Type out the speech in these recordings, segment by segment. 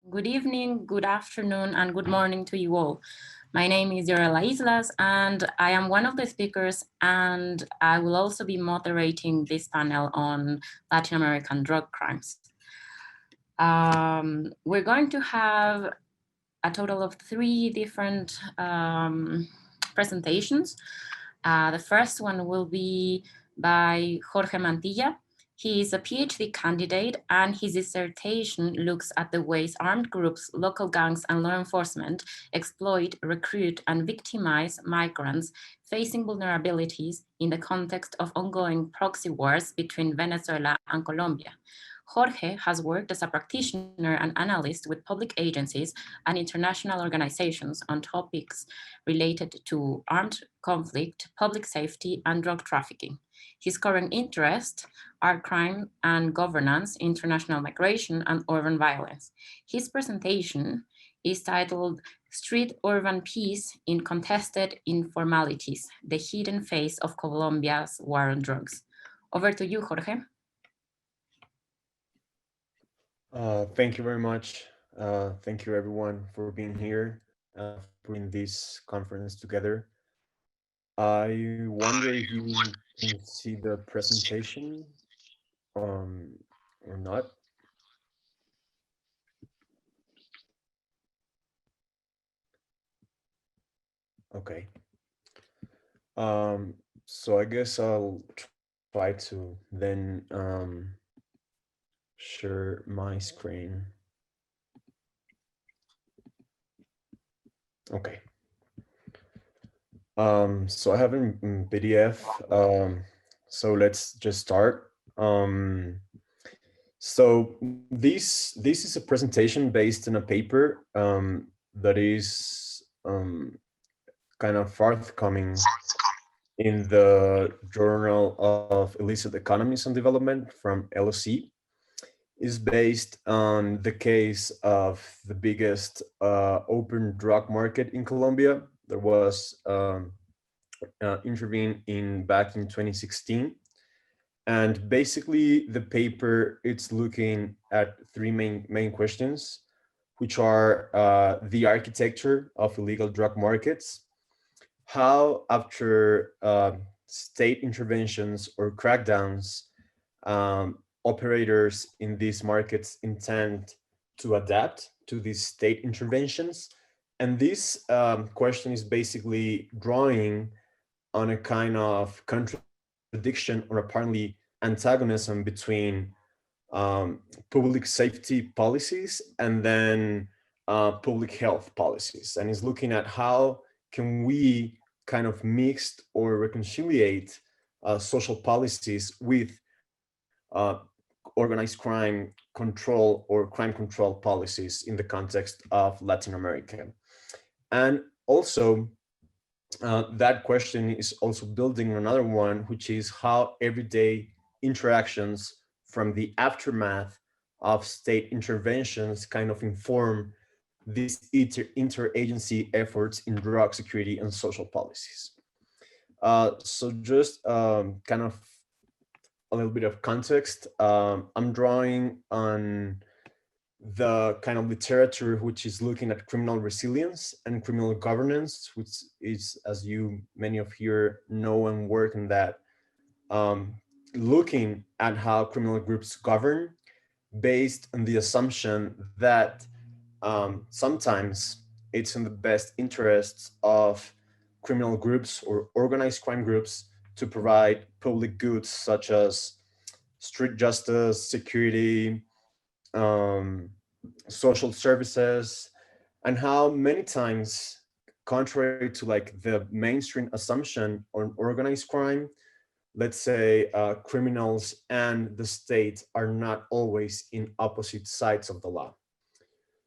Good evening, good afternoon, and good morning to you all. My name is Diorella Islas, and I am one of the speakers, and I will also be moderating this panel on Latin American drug crimes. We're going to have a total of 3 different presentations. The first one will be by Jorge Mantilla. He is a PhD candidate, and his dissertation looks at the ways armed groups, local gangs, and law enforcement exploit, recruit, and victimize migrants facing vulnerabilities in the context of ongoing proxy wars between Venezuela and Colombia. Jorge has worked as a practitioner and analyst with public agencies and international organizations on topics related to armed conflict, public safety, and drug trafficking. His current interests are crime and governance, international migration, and urban violence. His presentation is titled Street-Urban Peace in Contested Informalities, the Hidden Face of Colombia's War on Drugs. Over to you, Jorge. Thank you very much. Thank you everyone for being here, for putting this conference together. I wonder if you can see the presentation or not. Okay. So I guess I'll try to then share my screen. Okay. So I have in PDF. So let's just start. So this is a presentation based on a paper that is kind of forthcoming in the Journal of Illicit Economies and Development from LSE. Is based on the case of the biggest open drug market in Colombia. There was intervened in back in 2016. And basically the paper, it's looking at 3 main questions, which are the architecture of illegal drug markets, how after state interventions or crackdowns, operators in these markets intend to adapt to these state interventions. And this question is basically drawing on a kind of contradiction or apparently antagonism between public safety policies and then public health policies. And is looking at how can we kind of mix or reconciliate social policies with organized crime control or crime control policies in the context of Latin America. And also, that question is also building another one, which is how everyday interactions from the aftermath of state interventions kind of inform these interagency efforts in drug security and social policies. So just kind of a little bit of context. I'm drawing on the kind of literature which is looking at criminal resilience and criminal governance, which is, as you many of here know and work in that, looking at how criminal groups govern based on the assumption that sometimes it's in the best interests of criminal groups or organized crime groups to provide public goods such as street justice, security, um, social services, and how many times, contrary to like the mainstream assumption on organized crime, let's say criminals and the state are not always in opposite sides of the law.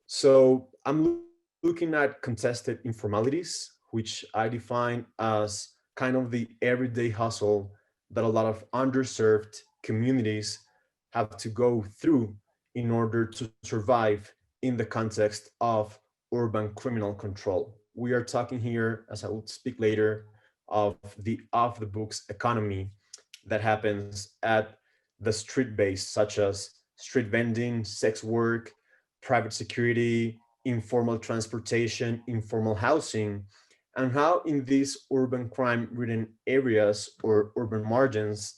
So I'm looking at contested informalities, which I define as kind of the everyday hustle that a lot of underserved communities have to go through in order to survive in the context of urban criminal control. We are talking here, as I will speak later, of the off the books economy that happens at the street base, such as street vending, sex work, private security, informal transportation, informal housing, and how in these urban crime-ridden areas or urban margins,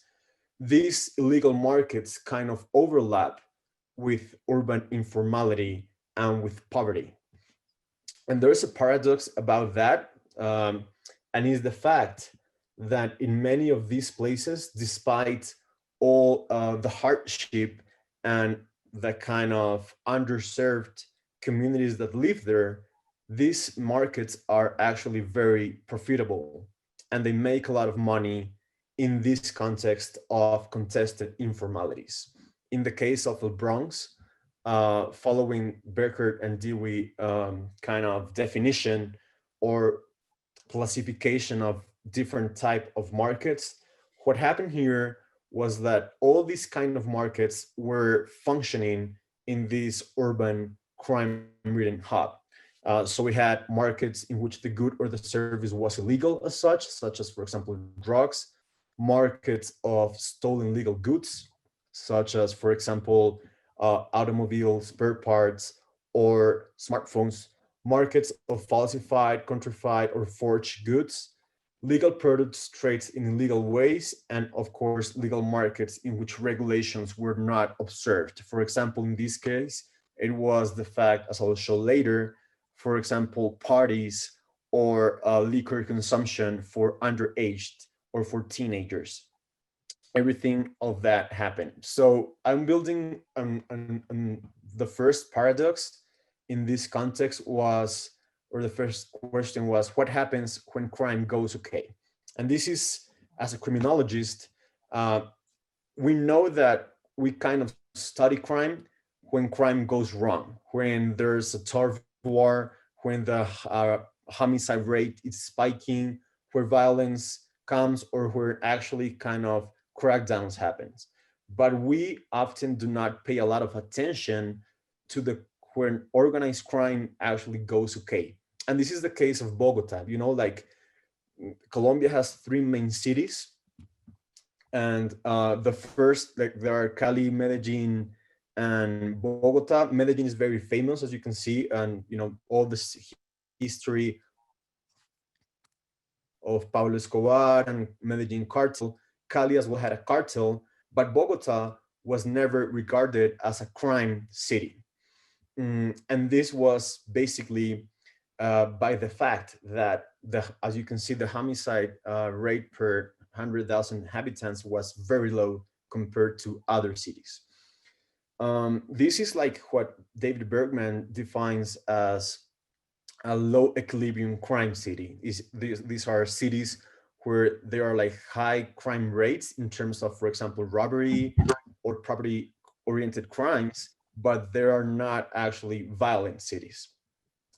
these illegal markets kind of overlap with urban informality and with poverty. And there's a paradox about that, and is the fact that in many of these places, despite all the hardship and the kind of underserved communities that live there, these markets are actually very profitable and they make a lot of money in this context of contested informalities. In the case of the Bronx, following Beckert and Dewey kind of definition or classification of different type of markets, what happened here was that all these kind of markets were functioning in this urban crime-ridden hub. So we had markets in which the good or the service was illegal such as, for example, drugs, markets of stolen legal goods, such as, for example, automobile spare parts or smartphones, markets of falsified, counterfeit, or forged goods, legal products traded in illegal ways, and of course, legal markets in which regulations were not observed. For example, in this case, it was the fact, as I'll show later, for example, parties or liquor consumption for underaged or for teenagers. Everything of that happened. So I'm building the first paradox in this context was, or the first question was, what happens when crime goes okay? And this is, as a criminologist, uh, we know that we kind of study crime when crime goes wrong, when there's a turf war, when the homicide rate is spiking, where violence comes, or where actually kind of crackdowns happens. But we often do not pay a lot of attention to the when organized crime actually goes okay. And this is the case of Bogota. You know, like Colombia has three main cities, and the first, like there are Cali, Medellin, and Bogota. Medellin is very famous, as you can see, and you know all this history of Pablo Escobar and Medellin cartel. Cali as well had a cartel, but Bogota was never regarded as a crime city. And this was basically by the fact that, as you can see, the homicide rate per 100,000 inhabitants was very low compared to other cities. This is like what David Bergman defines as a low equilibrium crime city. These are cities where there are like high crime rates in terms of, for example, robbery or property oriented crimes, but there are not actually violent cities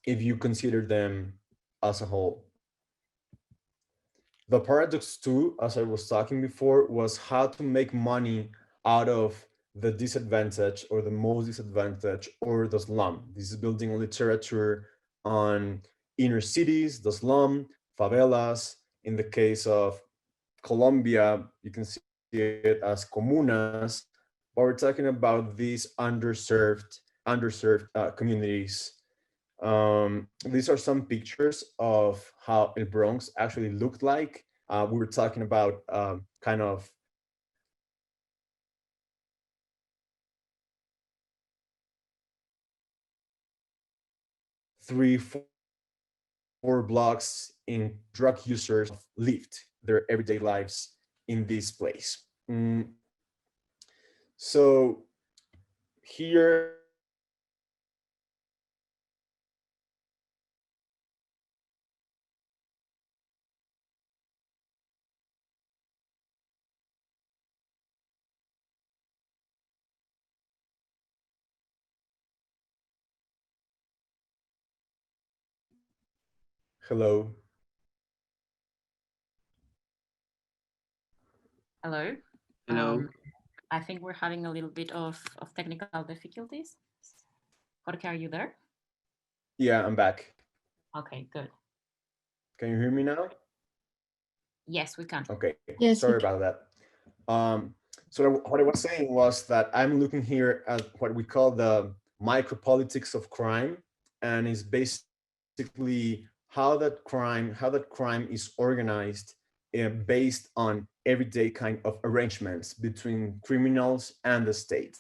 if you consider them as a whole. The paradox too, as I was talking before, was how to make money out of the disadvantage or the most disadvantaged or the slum. This is building literature on inner cities, the slum, favelas. In the case of Colombia, you can see it as comunas, but we're talking about these underserved communities. These are some pictures of how El Bronx actually looked like. We were talking about kind of three, 4 blocks in drug users lived their everyday lives in this place. So here hello. Hello. Hello. I think we're having a little bit of technical difficulties. Jorge, are you there? Yeah, I'm back. Okay, good. Can you hear me now? Yes, we can. Okay, Yes, sorry about that. So what I was saying was that I'm looking here at what we call the micropolitics of crime, and is basically how that crime is organized based on everyday kind of arrangements between criminals and the state.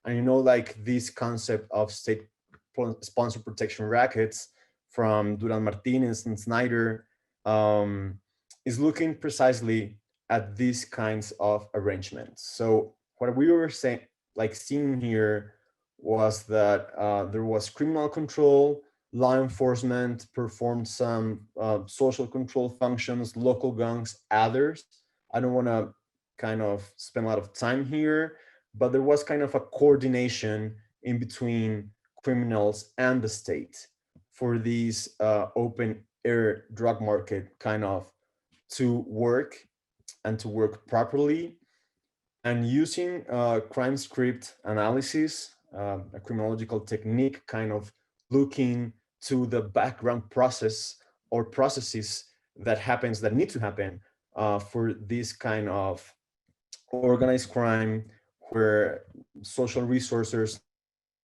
And like this concept of state sponsor protection rackets from Duran Martinez and Snyder is looking precisely at these kinds of arrangements. So what we were saying, like seeing here, was that there was criminal control, law enforcement performed some social control functions, local gangs, others. I don't want to kind of spend a lot of time here, but there was kind of a coordination in between criminals and the state for these open air drug market kind of to work and to work properly. And using crime script analysis, a criminological technique, kind of looking to the background process or processes that need to happen for this kind of organized crime, where social resources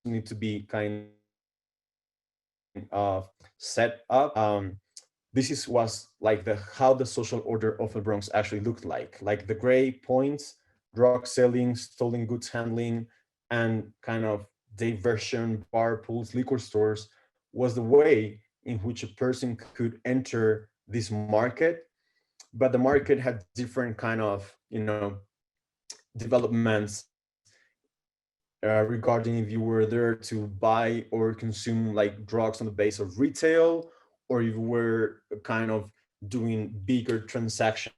need to be kind of set up. Was like the how the social order of the Bronx actually looked like the gray points: drug selling, stolen goods handling, and kind of diversion, bar pools, liquor stores, was the way in which a person could enter this market. But the market had different kind of developments regarding if you were there to buy or consume like drugs on the base of retail, or if you were kind of doing bigger transactions,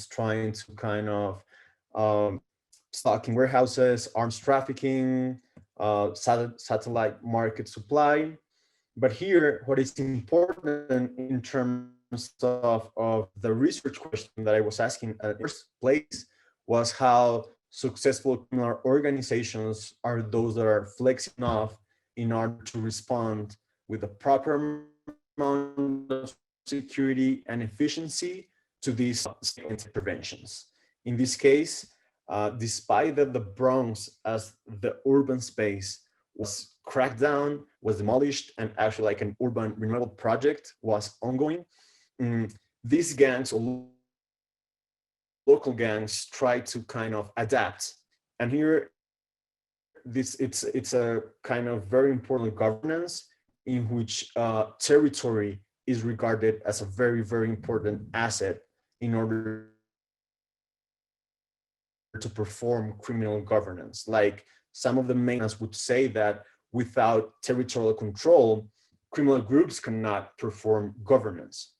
trying to kind of stocking warehouses, arms trafficking, satellite market supply. But here, what is important in terms of the research question that I was asking at the first place was how successful criminal organizations are those that are flexing enough in order to respond with a proper amount of security and efficiency to these interventions. In this case, despite that the Bronx as the urban space was cracked down, was demolished, and actually like an urban renewal project was ongoing, these gangs or local gangs try to kind of adapt. And here, it's a kind of very important governance in which territory is regarded as a very, very important asset in order to perform criminal governance. Like some of the mainlanders would say that without territorial control, criminal groups cannot perform governance.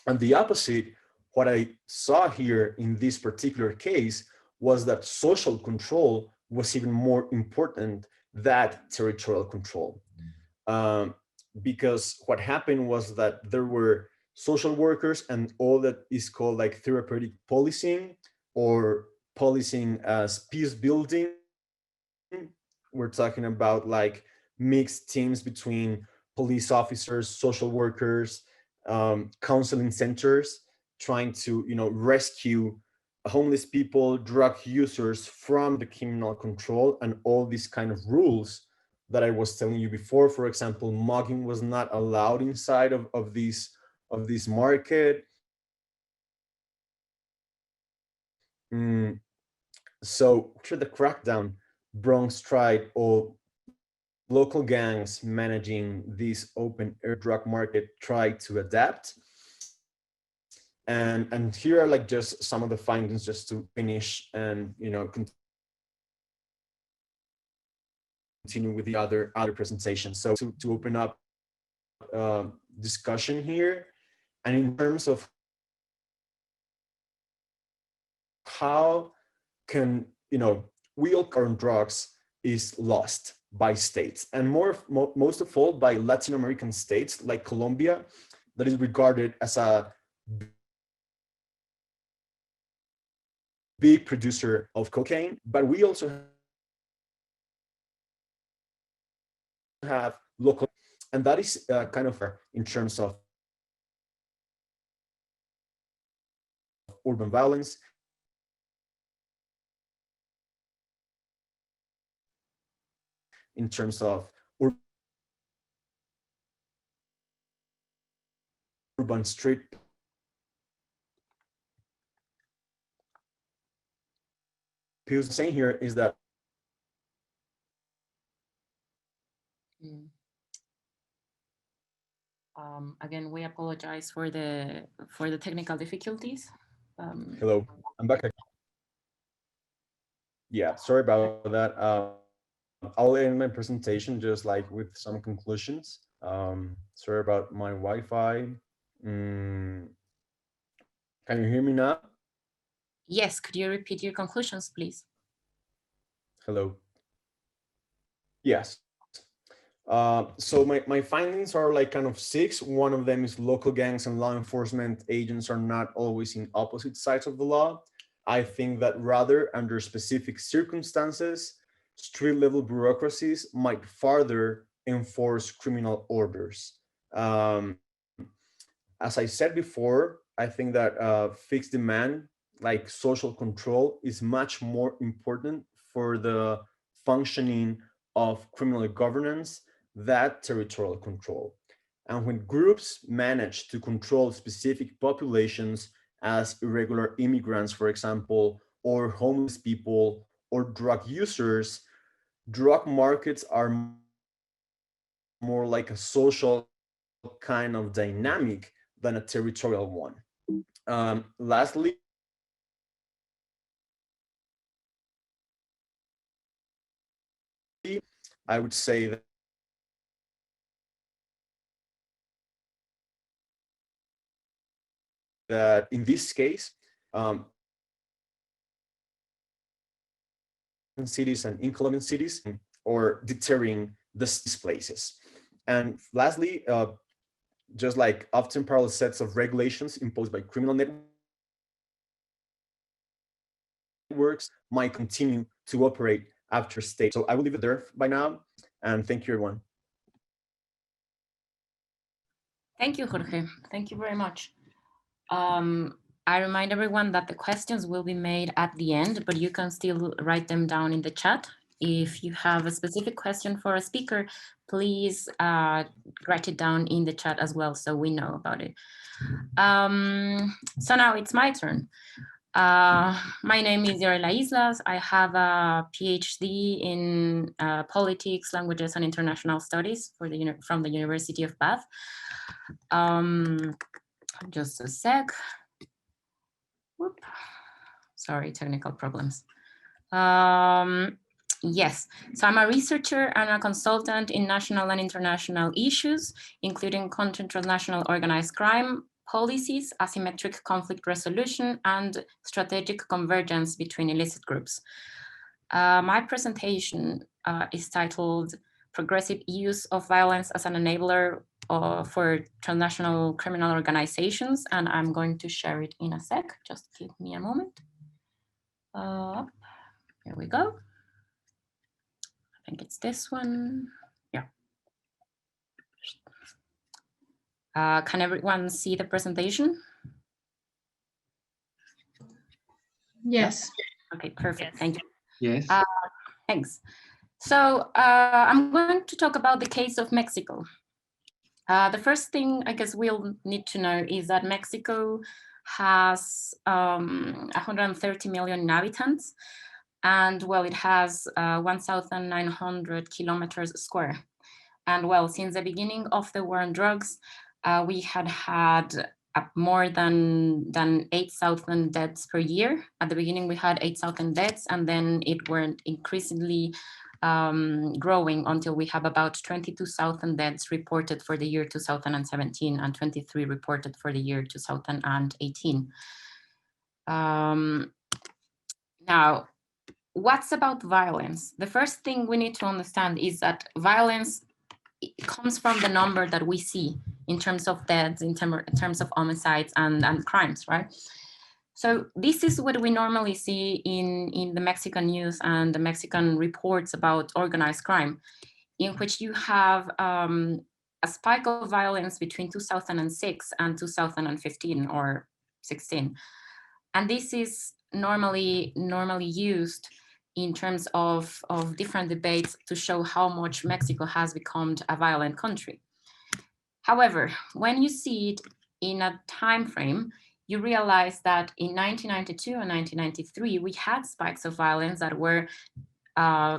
And the opposite, what I saw here in this particular case, was that social control was even more important than territorial control. Because what happened was that there were social workers and all that is called like therapeutic policing, or policing as peace building. We're talking about like mixed teams between police officers, social workers, counseling centers, trying to rescue homeless people, drug users from the criminal control, and all these kind of rules that I was telling you before. For example, mugging was not allowed inside of this market. So after the crackdown, Bronx tried, or local gangs managing this open air drug market tried to adapt. And here are like just some of the findings, just to finish and continue with the other presentations. So to open up discussion here, and in terms of how can we all current drugs is lost by states, and most of all by Latin American states like Colombia, that is regarded as a big producer of cocaine. But we also have local, and that is kind of in terms of urban violence. in terms of urban street. Who's saying here is that again, we apologize for the technical difficulties. Hello, I'm back. Yeah, sorry about that. I'll end my presentation just like with some conclusions. Sorry about my Wi-Fi. Can you hear me now? Yes, could you repeat your conclusions, please? Hello. Yes. So my findings are like kind of 6. One of them is local gangs and law enforcement agents are not always in opposite sides of the law. I think that rather under specific circumstances, street level bureaucracies might further enforce criminal orders. As I said before, I think that fixed demand, like social control, is much more important for the functioning of criminal governance than territorial control. And when groups manage to control specific populations as irregular immigrants, for example, or homeless people or drug users, drug markets are more like a social kind of dynamic than a territorial one. Lastly, I would say that in this case, in cities and in Colombian cities, or deterring these places. And lastly, just like often parallel sets of regulations imposed by criminal networks might continue to operate after state. So I will leave it there by now, and thank you, everyone. Thank you, Jorge. Thank you very much. I remind everyone that the questions will be made at the end, but you can still write them down in the chat. If you have a specific question for a speaker, please write it down in the chat as well so we know about it. So now it's my turn. My name is Diorella Islas. I have a PhD in politics, languages, and international studies from the University of Bath. Just a sec. Whoop. Sorry, technical problems. Yes, so I'm a researcher and a consultant in national and international issues, including transnational organized crime, policies, asymmetric conflict resolution, and strategic convergence between illicit groups. My presentation is titled Progressive Use of Violence as an Enabler for Transnational Criminal Organizations, and I'm going to share it in a sec. Just give me a moment. Here we go. I think it's this one. Yeah. Can everyone see the presentation? Yes. Okay, perfect. Thank you. Yes. Thanks. So I'm going to talk about the case of Mexico. The first thing I guess we'll need to know is that Mexico has 130 million inhabitants, and well, it has 1,900 kilometers square. And well, since the beginning of the war on drugs, we had more than 8,000 deaths per year. At the beginning, we had 8,000 deaths, and then it went increasingly growing until we have about 22,000 deaths reported for the year 2017 and 23 reported for the year 2018. Now, what's about violence? The first thing we need to understand is that violence comes from the number that we see in terms of deaths, in terms of homicides and crimes, right? So this is what we normally see in the Mexican news and the Mexican reports about organized crime, in which you have a spike of violence between 2006 and 2015 or 16. And this is normally used in terms of different debates to show how much Mexico has become a violent country. However, when you see it in a time frame, you realize that in 1992 and 1993, we had spikes of violence that were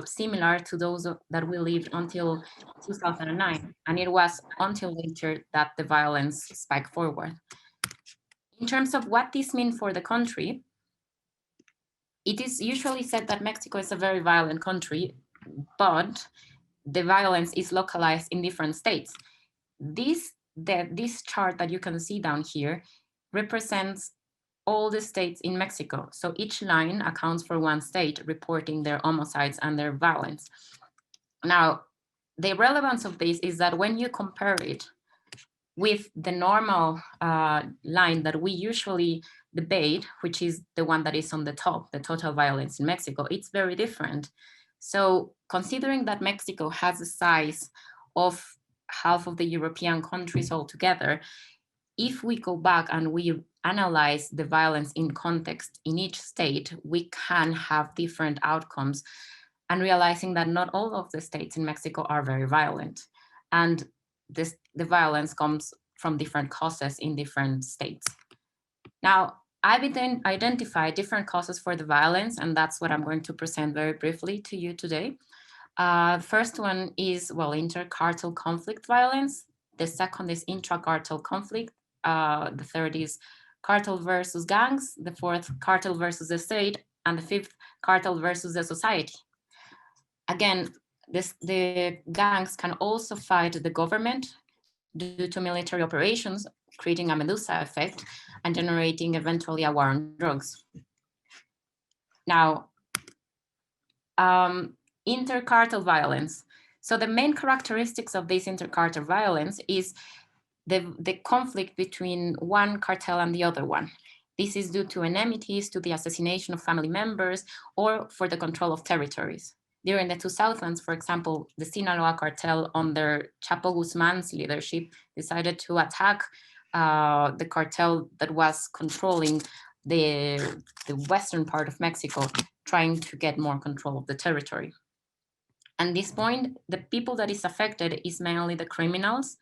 similar to those that we lived until 2009. And it was until later that the violence spiked forward. In terms of what this means for the country, it is usually said that Mexico is a very violent country, but the violence is localized in different states. This chart that you can see down here represents all the states in Mexico. So each line accounts for one state reporting their homicides and their violence. Now, the relevance of this is that when you compare it with the normal line that we usually debate, which is the one that is on the top, the total violence in Mexico, it's very different. So considering that Mexico has the size of half of the European countries altogether, if we go back and we analyze the violence in context in each state, we can have different outcomes, and realizing that not all of the states in Mexico are very violent. And the violence comes from different causes in different states. Now, I've identified different causes for the violence, and that's what I'm going to present very briefly to you today. First one is, well, inter-cartel conflict violence. The second is intra-cartel conflict. The third is cartel versus gangs. The fourth, cartel versus the state. And the fifth, cartel versus the society. Again, the gangs can also fight the government due to military operations, creating a Medusa effect and generating eventually a war on drugs. Now, intercartel violence. So the main characteristics of this intercartel violence is the conflict between one cartel and the other one. This is due to enmities, to the assassination of family members, or for the control of territories. During the 2000s, for example, the Sinaloa cartel under Chapo Guzman's leadership decided to attack the cartel that was controlling the western part of Mexico, trying to get more control of the territory. At this point, the people that is affected is mainly the criminals,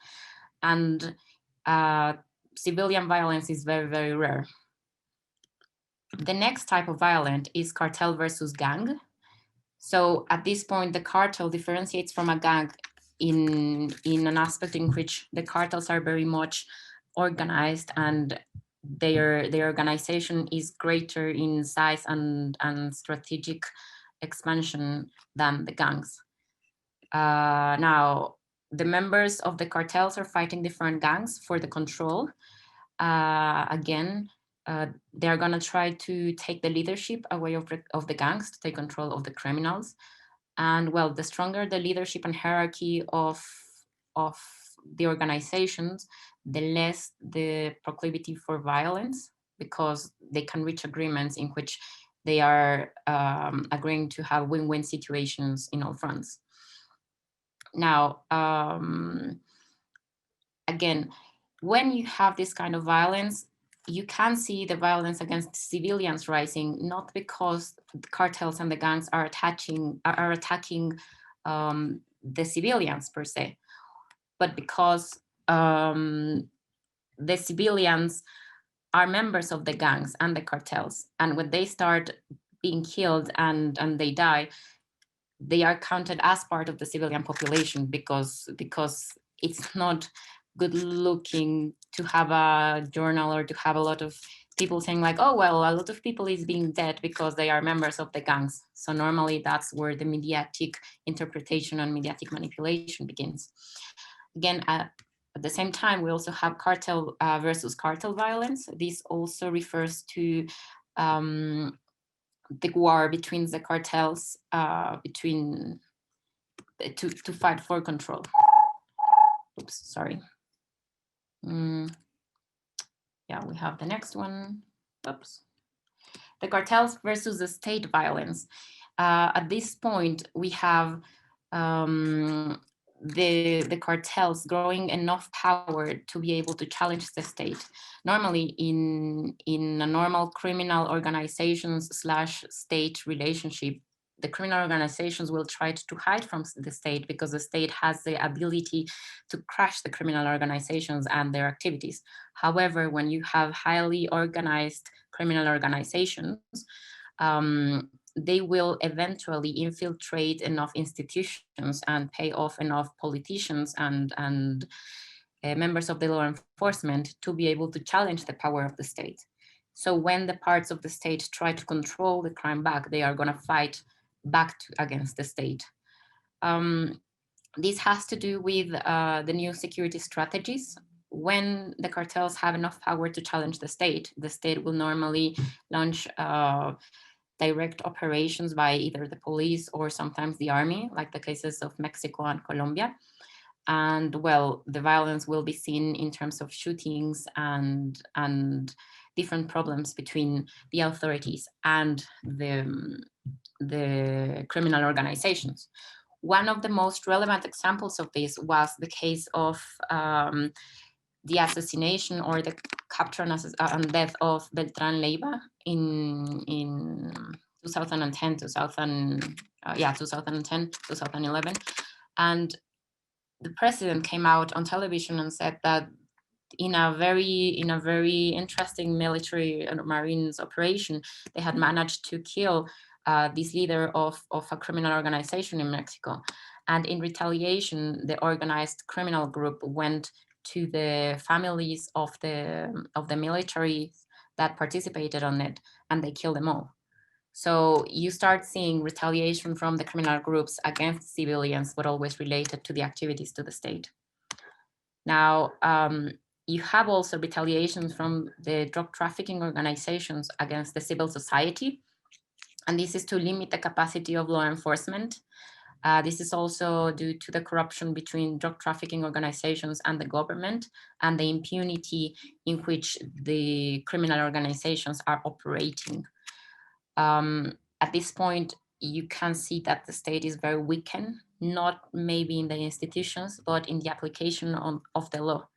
and civilian violence is very, very rare. The next type of violence is cartel versus gang. So at this point, the cartel differentiates from a gang in an aspect in which the cartels are very much organized, and their organization is greater in size and strategic expansion than the gangs. Now, the members of the cartels are fighting different gangs for the control. Again, they're gonna try to take the leadership away of the gangs to take control of the criminals. And well, the stronger the leadership and hierarchy of the organizations, the less the proclivity for violence, because they can reach agreements in which they are agreeing to have win-win situations in all fronts. Now, again, when you have this kind of violence, you can see the violence against civilians rising, not because the cartels and the gangs are attacking the civilians per se, but because the civilians are members of the gangs and the cartels. And when they start being killed and they die, they are counted as part of the civilian population, because it's not good looking to have a journal or to have a lot of people saying like, oh, well, a lot of people is being dead because they are members of the gangs. So normally that's where the mediatic interpretation and mediatic manipulation begins. Again, at the same time, we also have cartel versus cartel violence. This also refers to the war between the cartels to fight for control. Oops, sorry. Yeah, we have the next one. Oops. The cartels versus the state violence. At this point, we have the cartels growing enough power to be able to challenge the state. Normally in a normal criminal organizations / state relationship, the criminal organizations will try to hide from the state because the state has the ability to crush the criminal organizations and their activities. However, when you have highly organized criminal organizations, they will eventually infiltrate enough institutions and pay off enough politicians and members of the law enforcement to be able to challenge the power of the state. So when the parts of the state try to control the crime back, they are going to fight back against the state. This has to do with the new security strategies. When the cartels have enough power to challenge the state will normally launch direct operations by either the police or sometimes the army, like the cases of Mexico and Colombia. And well, the violence will be seen in terms of shootings and different problems between the authorities and the criminal organizations. One of the most relevant examples of this was the case of the assassination or the capture and death of Beltrán Leiva in 2010, 2011. And the president came out on television and said that in a very interesting military and Marines operation, they had managed to kill this leader of a criminal organization in Mexico. And in retaliation, the organized criminal group went to the families of the military that participated on it, and they killed them all. So you start seeing retaliation from the criminal groups against civilians, but always related to the activities to the state. Now, you have also retaliations from the drug trafficking organizations against the civil society. And this is to limit the capacity of law enforcement. This is also due to the corruption between drug trafficking organizations and the government, and the impunity in which the criminal organizations are operating. At this point, you can see that the state is very weakened, not maybe in the institutions, but in the application of the law.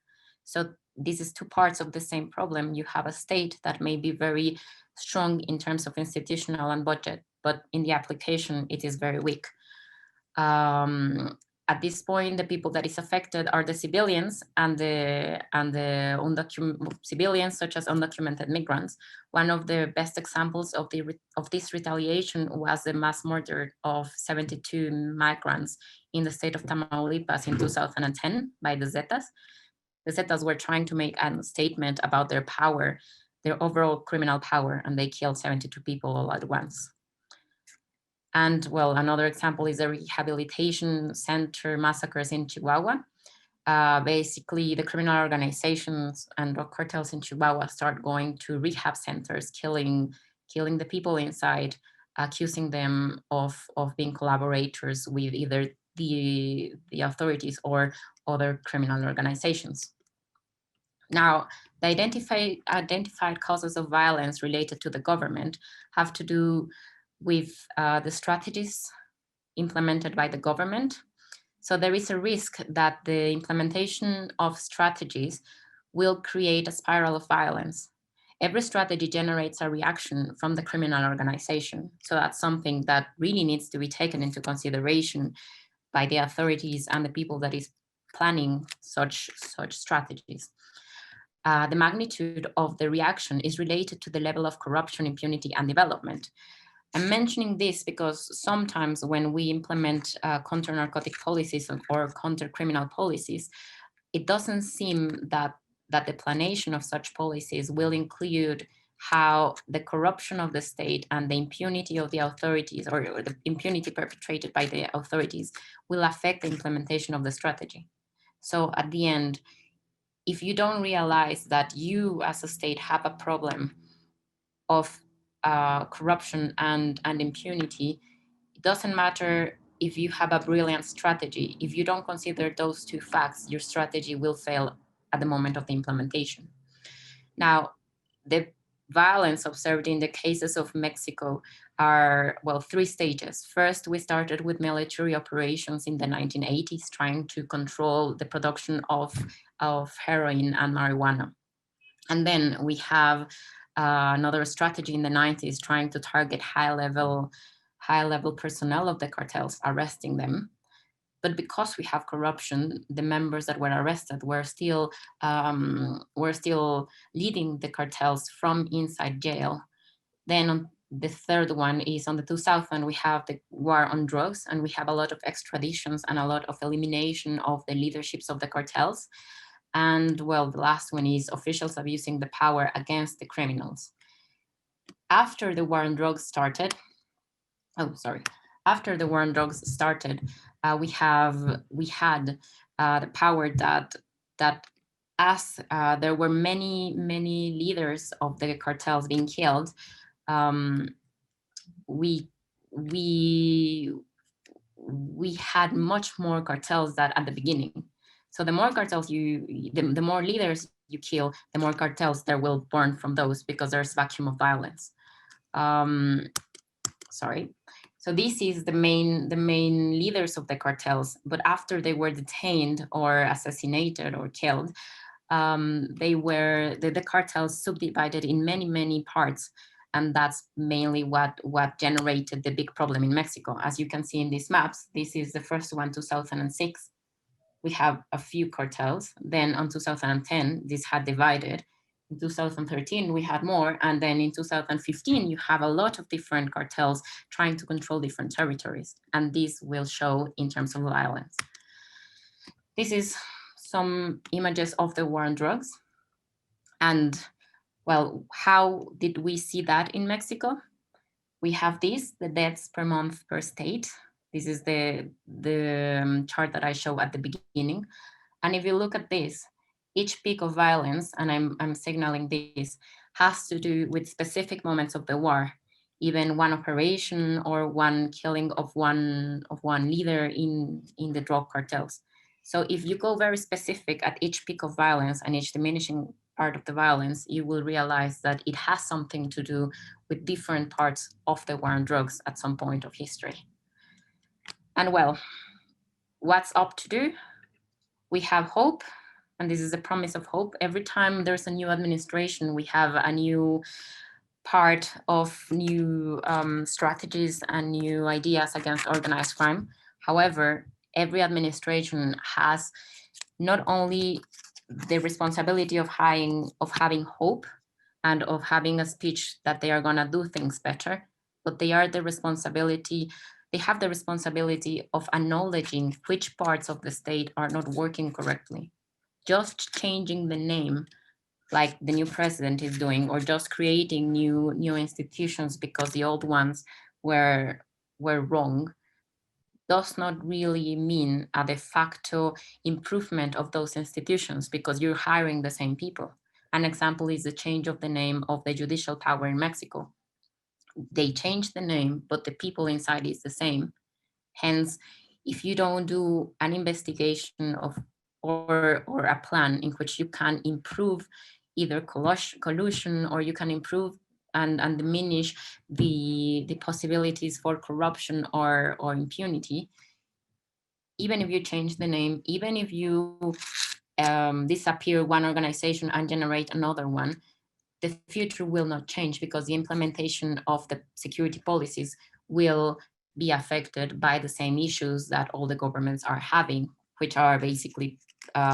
So this is two parts of the same problem. You have a state that may be very strong in terms of institutional and budget, but in the application, it is very weak. At this point, the people that is affected are the civilians and the civilians, such as undocumented migrants. One of the best examples of this retaliation was the mass murder of 72 migrants in the state of Tamaulipas in 2010 by the Zetas. The Zetas were trying to make a statement about their power, their overall criminal power, and they killed 72 people all at once. And well, another example is the rehabilitation center massacres in Chihuahua. Basically, the criminal organizations and drug cartels in Chihuahua start going to rehab centers, killing the people inside, accusing them of being collaborators with either the authorities or other criminal organizations. Now, the identified causes of violence related to the government have to do with the strategies implemented by the government. So there is a risk that the implementation of strategies will create a spiral of violence. Every strategy generates a reaction from the criminal organization. So that's something that really needs to be taken into consideration by the authorities and the people that is planning such strategies. The magnitude of the reaction is related to the level of corruption, impunity, and development. I'm mentioning this because sometimes when we implement counter-narcotic policies or counter-criminal policies, it doesn't seem that the planation of such policies will include how the corruption of the state and the impunity of the authorities or the impunity perpetrated by the authorities will affect the implementation of the strategy. So at the end, if you don't realize that you as a state have a problem of corruption and impunity, it doesn't matter if you have a brilliant strategy. If you don't consider those two facts, your strategy will fail at the moment of the implementation. Now, the violence observed in the cases of Mexico are, well, three stages. First, we started with military operations in the 1980s, trying to control the production of heroin and marijuana. And then we have another strategy in the 90s, trying to target high high-level personnel of the cartels arresting them. But because we have corruption, the members that were arrested were still leading the cartels from inside jail. Then on the third one is on the 2000, we have the war on drugs, and we have a lot of extraditions and a lot of elimination of the leaderships of the cartels. And well, the last one is officials abusing the power against the criminals. After the war on drugs started, after the war on drugs started, we had the power that as there were many leaders of the cartels being killed, we had much more cartels than at the beginning. So the more cartels the more leaders you kill, the more cartels there will born from those, because there's vacuum of violence. So this is the main leaders of the cartels, but after they were detained or assassinated or killed, the cartels subdivided in many parts, and that's mainly what generated the big problem in Mexico. As you can see in these maps, this is the first one, 2006. We have a few cartels. Then on 2010, this had divided. In 2013, we had more. And then in 2015, you have a lot of different cartels trying to control different territories. And this will show in terms of violence. This is some images of the war on drugs. And well, how did we see that in Mexico? We have the deaths per month per state. This is the chart that I showed at the beginning. And if you look at this, each peak of violence, and I'm signaling this, has to do with specific moments of the war, even one operation or one killing of one leader in the drug cartels. So if you go very specific at each peak of violence and each diminishing part of the violence, you will realize that it has something to do with different parts of the war on drugs at some point of history. And well, what's up to do? We have hope, and this is the promise of hope. Every time there's a new administration, we have a new part of new strategies and new ideas against organized crime. However, every administration has not only the responsibility of having hope and of having a speech that they are going to do things better, but they have the responsibility of acknowledging which parts of the state are not working correctly. Just changing the name, like the new president is doing, or just creating new institutions because the old ones were wrong, does not really mean a de facto improvement of those institutions, because you're hiring the same people. An example is the change of the name of the judicial power in Mexico. They changed the name, but the people inside is the same. Hence, if you don't do an investigation or a plan in which you can improve either collusion, or you can improve and diminish the possibilities for corruption or impunity, even if you change the name, even if you disappear one organization and generate another one, the future will not change, because the implementation of the security policies will be affected by the same issues that all the governments are having, which are basically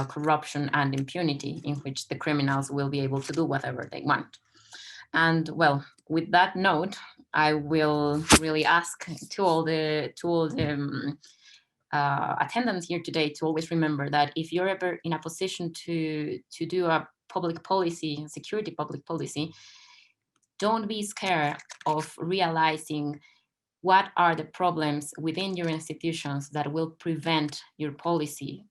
corruption and impunity, in which the criminals will be able to do whatever they want. And well, with that note, I will really ask to all the attendants here today to always remember that if you're ever in a position to do a public policy, security public policy, don't be scared of realizing what are the problems within your institutions that will prevent your policy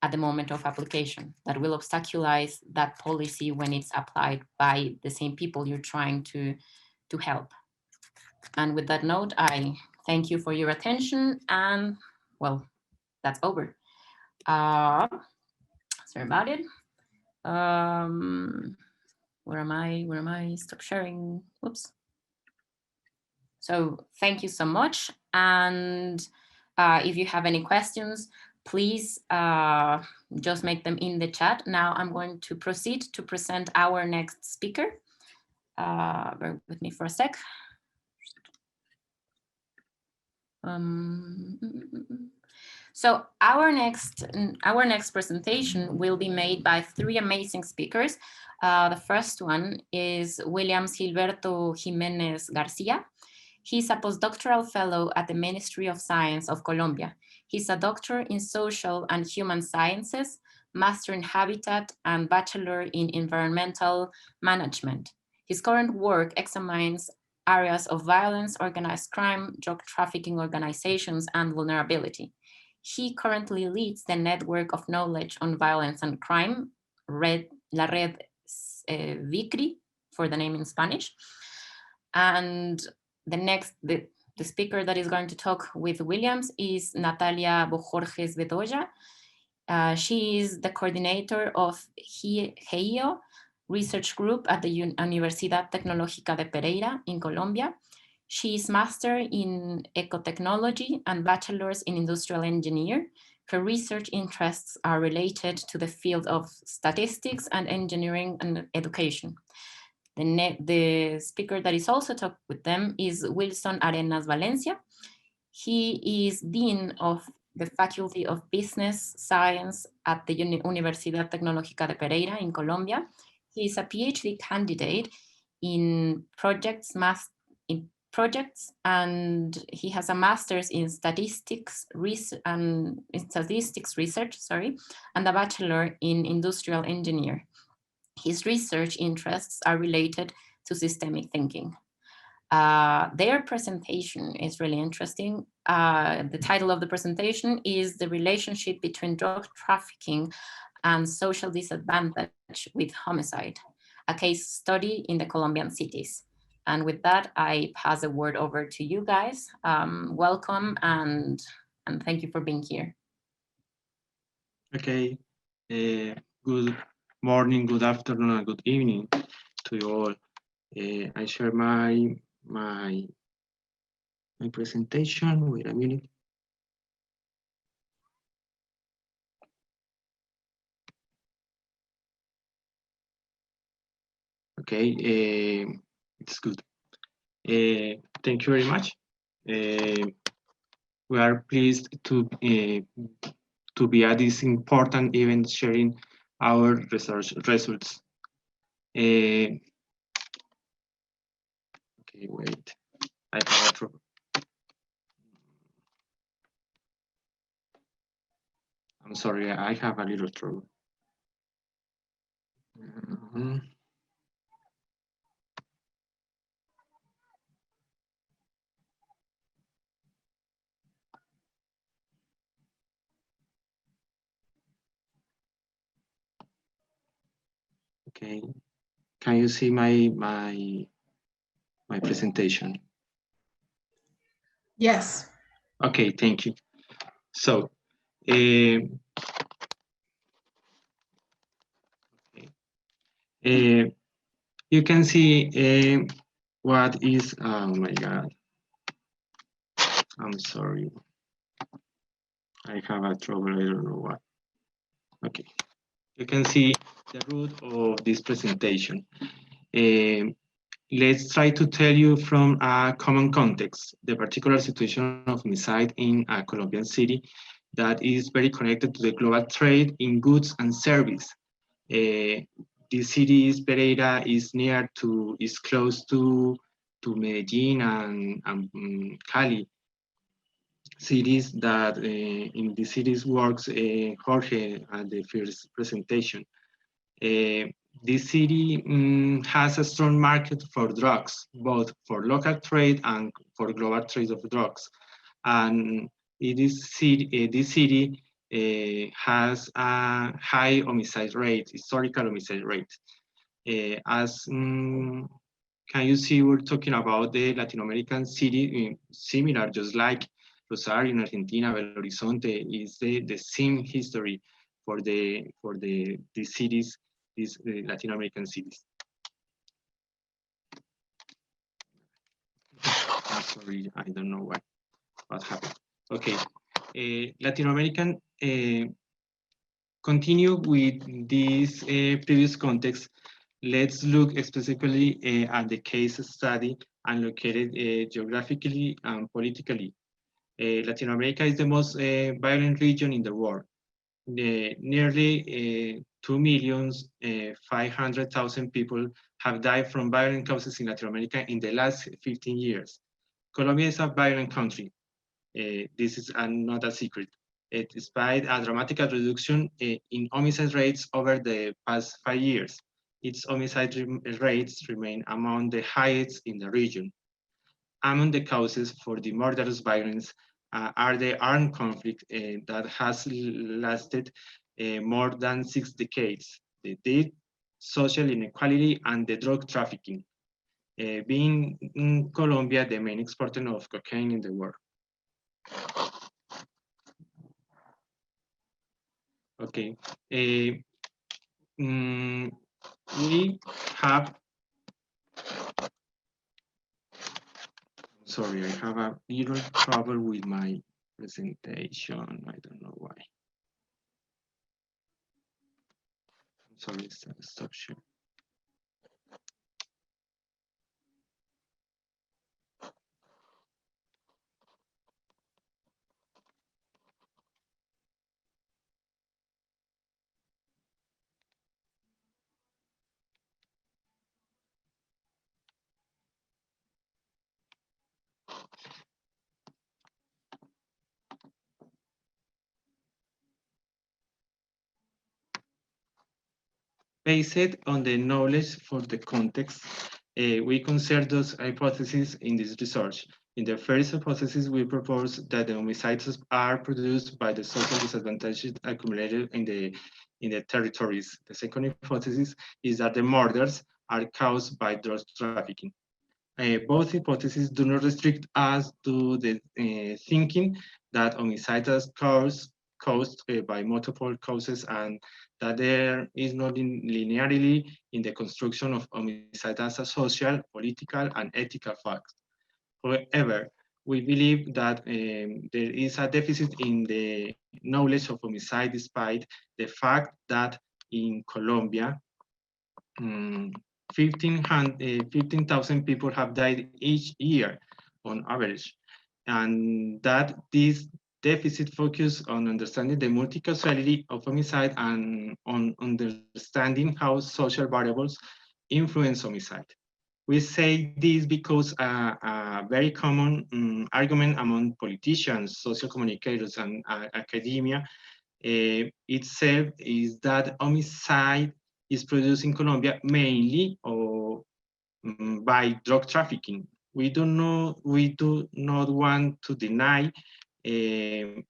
at the moment of application, that will obstaculize that policy when it's applied by the same people you're trying to help. And with that note, I thank you for your attention, and well, that's over. Sorry about it. Where am I? Stop sharing. Whoops. So thank you so much. And if you have any questions, please just make them in the chat. Now I'm going to proceed to present our next speaker. Bear with me for a sec. So our next presentation will be made by three amazing speakers. The first one is Gilberto Jiménez-García. He's a postdoctoral fellow at the Ministry of Science of Colombia. He's a doctor in social and human sciences, master in habitat, and bachelor in environmental management. His current work examines areas of violence, organized crime, drug trafficking organizations, and vulnerability. He currently leads the network of knowledge on violence and crime, La Red VICRI, for the name in Spanish. And the speaker that is going to talk with Williams is Natalia Bohórquez Bedoya. She is the coordinator of GI-TOC research group at the Universidad Tecnológica de Pereira in Colombia. She is master in ecotechnology and bachelor's in industrial engineer. Her research interests are related to the field of statistics and engineering and education. The speaker that is also talking with them is Wilson Arenas-Valencia. He is Dean of the Faculty of Business Science at the Universidad Tecnológica de Pereira in Colombia. He is a PhD candidate in projects, and he has a master's in statistics research, and a bachelor in industrial engineer. His research interests are related to systemic thinking. Their presentation is really interesting. The title of the presentation is The Relationship Between Drug Trafficking and Social Disadvantage with Homicide, a case study in the Colombian cities. And with that, I pass the word over to you guys. Welcome and thank you for being here. Okay, good morning, good afternoon, and good evening to you all. I share my presentation. Wait a minute. Okay, it's good. Thank you very much. We are pleased to be at this important event sharing our research results. Okay, wait. I have a trouble. I'm sorry, I have a little trouble. Okay, can you see my presentation? Yes. Okay, thank you. So, you can see what is, oh my God, I'm sorry. I have a trouble, I don't know what. Okay, you can see the root of this presentation. Let's try to tell you from a common context, the particular situation of homicide in a Colombian city that is very connected to the global trade in goods and service. The city is Pereira, is close to Medellin and Cali, cities that in the cities works Jorge at the first presentation. This city has a strong market for drugs, both for local trade and for global trade of drugs. And this city has a high homicide rate, historical homicide rate. Can you see, we're talking about the Latin American city, similar, just like Rosario in Argentina, Belo Horizonte, is the same history for the cities, these Latin American cities. I'm sorry, I don't know what happened. Okay, Latin American, continue with this previous context. Let's look specifically at the case study and located geographically and politically. Latin America is the most violent region in the world. Nearly 2,500,000 people have died from violent causes in Latin America in the last 15 years. Colombia is a violent country. This is not a secret. Despite a dramatic reduction in homicide rates over the past 5 years, its homicide rates remain among the highest in the region. Among the causes for the murderous violence are the armed conflict that has lasted more than 6 decades, the death, social inequality, and the drug trafficking, being in Colombia the main exporter of cocaine in the world. Okay, we have, sorry, I have a little trouble with my presentation. I don't know why. I'm sorry, stop sharing. Based on the knowledge for the context, we consider those hypotheses in this research. In the first hypothesis, we propose that the homicides are produced by the social disadvantages accumulated in the territories. The second hypothesis is that the murders are caused by drug trafficking. Both hypotheses do not restrict us to the thinking that homicides are caused by multiple causes and that there is no linearity in the construction of homicide as a social, political, and ethical fact. However, we believe that there is a deficit in the knowledge of homicide despite the fact that in Colombia, 15,000 people have died each year on average, and that this deficit focus on understanding the multi-causality of homicide and on understanding how social variables influence homicide. We say this because a very common argument among politicians, social communicators, and academia itself is that homicide is produced in Colombia mainly or by drug trafficking. We do not want to deny the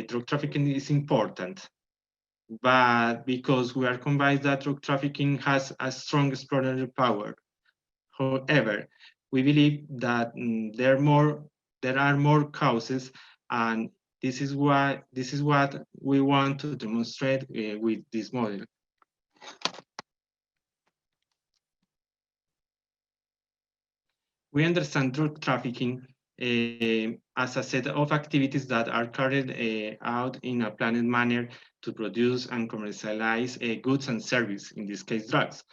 drug trafficking is important, but because we are convinced that drug trafficking has a strong exploitative power. However, we believe that there are more causes, and this is what we want to demonstrate with this model. We understand drug trafficking as a set of activities that are carried out in a planned manner to produce and commercialize goods and services, in this case drugs,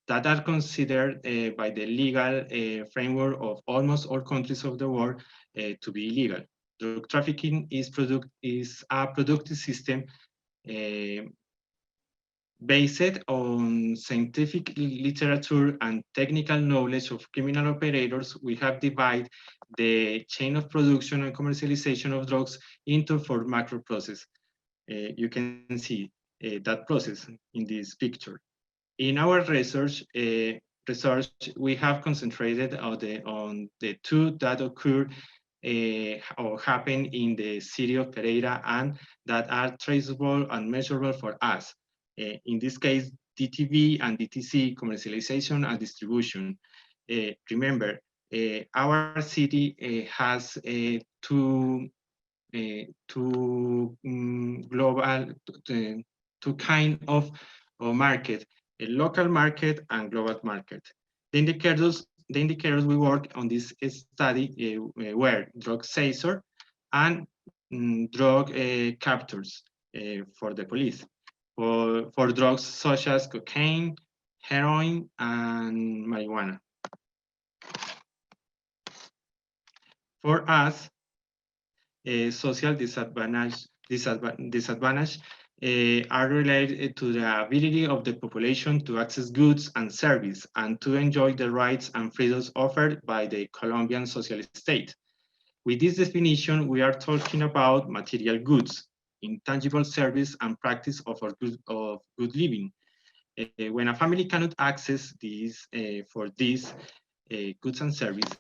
that are considered by the legal framework of almost all countries of the world to be illegal. Drug trafficking is a productive system based on scientific literature and technical knowledge of criminal operators. We have divided the chain of production and commercialization of drugs into 4 macro processes. You can see that process in this picture. In our research, we have concentrated on the 2 that occur or happen in the city of Pereira and that are traceable and measurable for us. In this case, DTV and DTC, commercialization and distribution. Remember, our city has two kind of market, a local market and global market. The indicators we work on this study were drug seizure and drug captors for the police. For drugs such as cocaine, heroin, and marijuana. For us, social disadvantage are related to the ability of the population to access goods and service and to enjoy the rights and freedoms offered by the Colombian socialist state. With this definition, we are talking about material goods, intangible service and practice of good living. When a family cannot access these for these goods and service,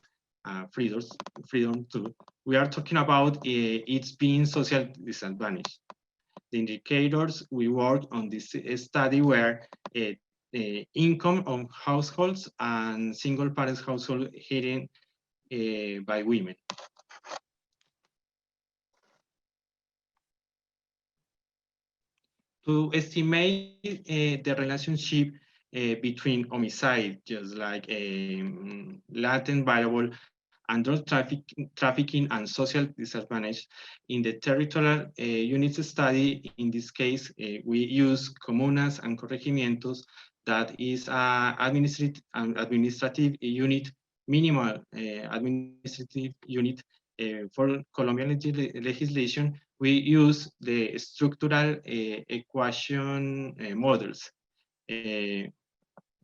freedom too, we are talking about it's being social disadvantage. The indicators we work on this study were income of households and single parents household hidden by women. To estimate the relationship between homicide, just like a latent variable, and drug trafficking and social disadvantage in the territorial units study. In this case, we use comunas and corregimientos, that is administrative unit, minimal administrative unit for Colombian legislation. We use the structural equation models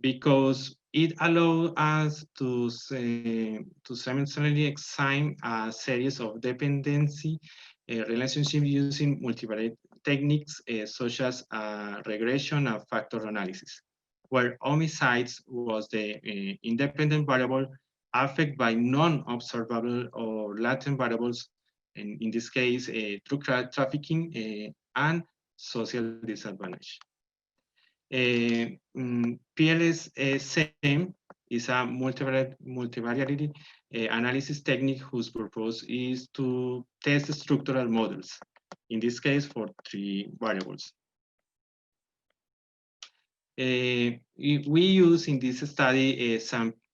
because it allows us to simultaneously examine a series of dependency relationships using multivariate techniques such as regression and factor analysis, where homicides was the independent variable affected by non-observable or latent variables, in this case, drug trafficking and social disadvantage. PLS-SEM is a multivariate analysis technique whose purpose is to test structural models, in this case for 3 variables. We use in this study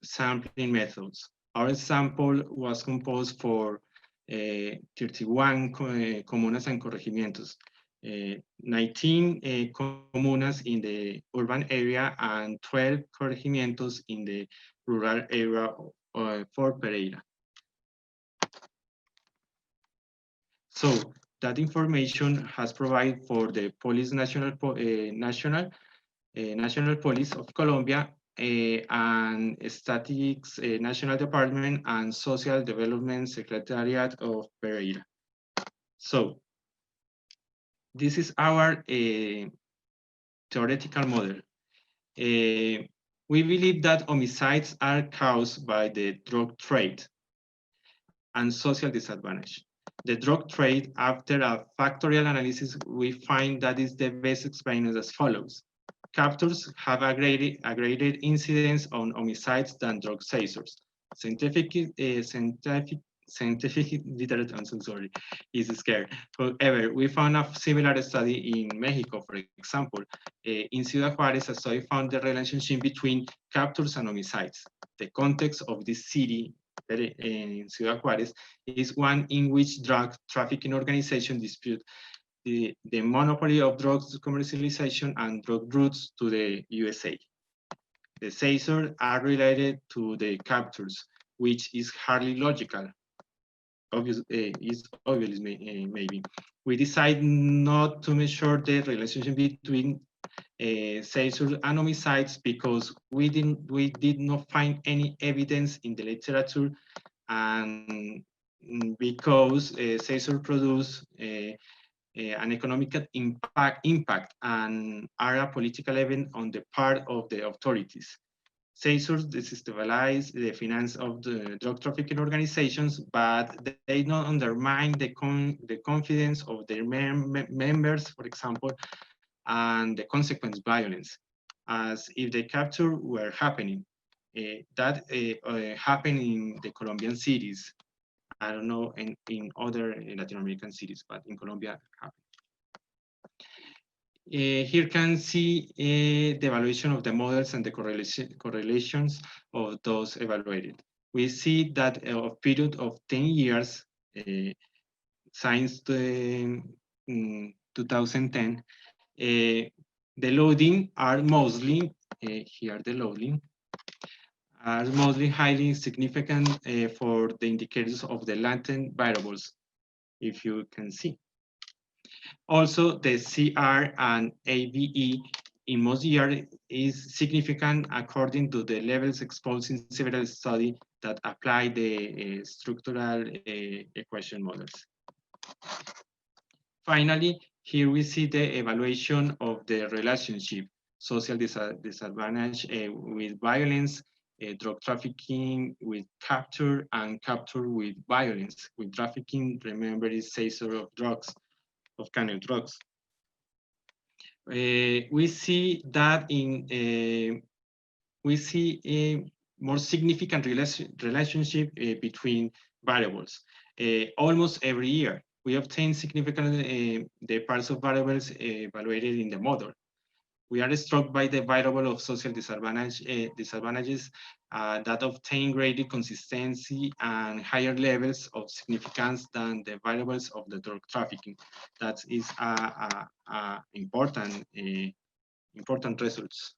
sampling methods. Our sample was composed for 31 comunas and corregimientos, 19 comunas in the urban area and 12 corregimientos in the rural area for Pereira. So that information has provided for the Police National Police of Colombia and Statistics National Department and Social Development Secretariat of Pereira. So this is our theoretical model. We believe that homicides are caused by the drug trade and social disadvantage. The drug trade, after a factorial analysis, we find that is the best explained as follows. Captors have a greater incidence on homicides than drug seizures. Scientific literature, I'm so sorry, is scared. However, we found a similar study in Mexico, for example. In Ciudad Juárez, a study found the relationship between captures and homicides. The context of this city in Ciudad Juárez is one in which drug trafficking organizations dispute the monopoly of drugs commercialization and drug routes to the USA. The seizures are related to the captures, which is hardly logical. Obviously, maybe. We decide not to measure the relationship between seizures and homicides because we did not find any evidence in the literature, and because seizures produce an economic impact and are a political event on the part of the authorities. Seizures destabilize the finance of the drug trafficking organizations, but they don't undermine the confidence of their members, for example, and the consequence violence, as if the capture were happening. That happened in the Colombian cities. I don't know in other Latin American cities, but in Colombia, happened. Here can see the evaluation of the models and the correlations of those evaluated. We see that a period of 10 years since 2010, the loading are mostly, here the loading, are mostly highly significant for the indicators of the latent variables. if you can see. Also, the CR and ABE in most years is significant according to the levels exposed in several studies that apply the structural equation models. Finally, here we see the evaluation of the relationship, social disadvantage with violence, drug trafficking with capture, and capture with violence. With trafficking, remember, is seizure of drugs, of kind of drugs. We see that we see a more significant relationship between variables. Almost every year, we obtain significant the parts of variables evaluated in the model. We are struck by the variable of social disadvantages that obtain greater consistency and higher levels of significance than the variables of the drug trafficking. That is important results.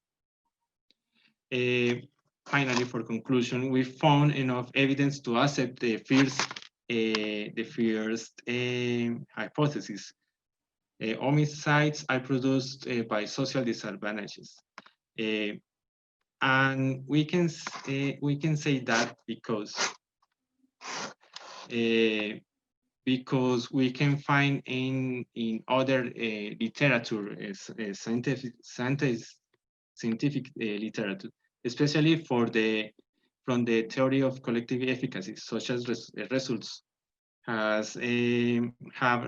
Finally, for conclusion, we found enough evidence to accept the first hypothesis. Homicides are produced by social disadvantages, and we can say that because we can find in other literature, scientific literature, especially from the theory of collective efficacy, such as results have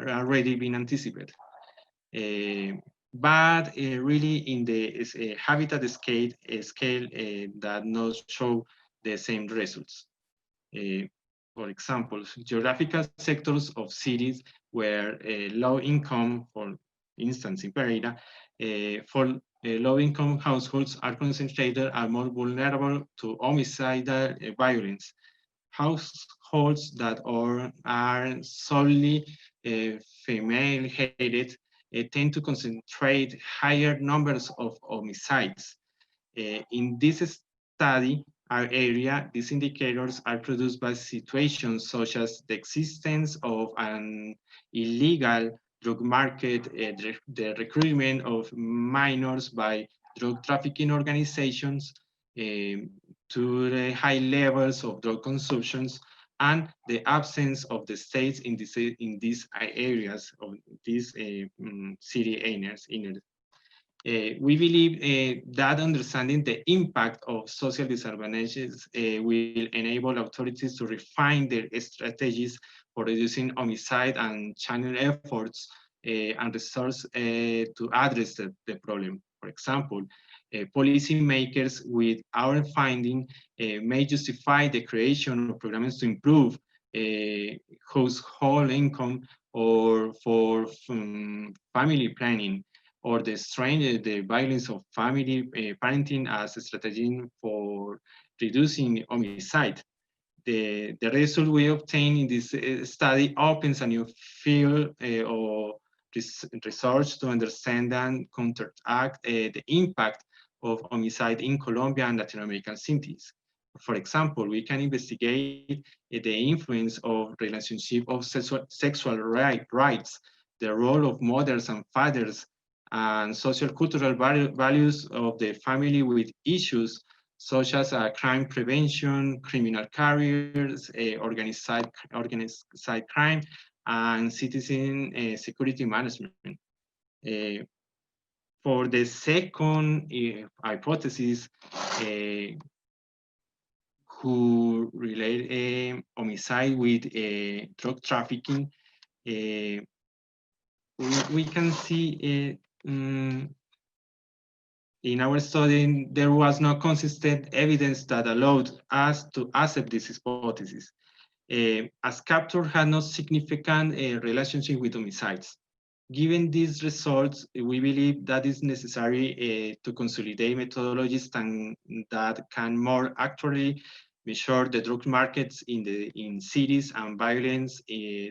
already been anticipated. But really in the habitat scale that not show the same results. For example, geographical sectors of cities where low income, for instance in Pereira, for low-income households are concentrated are more vulnerable to homicidal violence. Households that are solely female-headed tend to concentrate higher numbers of homicides. In this study, our area, these indicators are produced by situations such as the existence of an illegal drug market, the recruitment of minors by drug trafficking organizations to the high levels of drug consumptions, and the absence of the states in these areas of these city areas. We believe that understanding the impact of social disadvantages will enable authorities to refine their strategies for reducing homicide and channel efforts and resources to address the problem. For example, policymakers with our finding may justify the creation of programs to improve household income or for family planning, or the violence of family parenting as a strategy for reducing homicide. The result we obtain in this study opens a new field of research to understand and counteract the impact of homicide in Colombia and Latin American cities. For example, we can investigate the influence of relationship of sexual rights, the role of mothers and fathers, and social cultural values of the family with issues such as crime prevention, criminal careers, organized crime, and citizen security management. For the second hypothesis, who relate homicide with drug trafficking, we can see in our study, there was no consistent evidence that allowed us to accept this hypothesis, as capture had no significant relationship with homicides. Given these results, we believe that it's necessary to consolidate methodologies that can more accurately measure the drug markets in cities and violence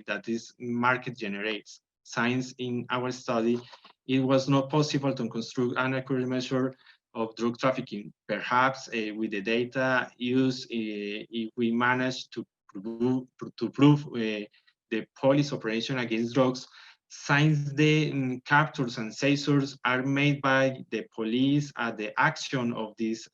that this market generates. Since in our study, it was not possible to construct an accurate measure of drug trafficking. Perhaps with the data used, if we manage to prove the police operation against drugs, since the captures and seizures are made by the police at the action of this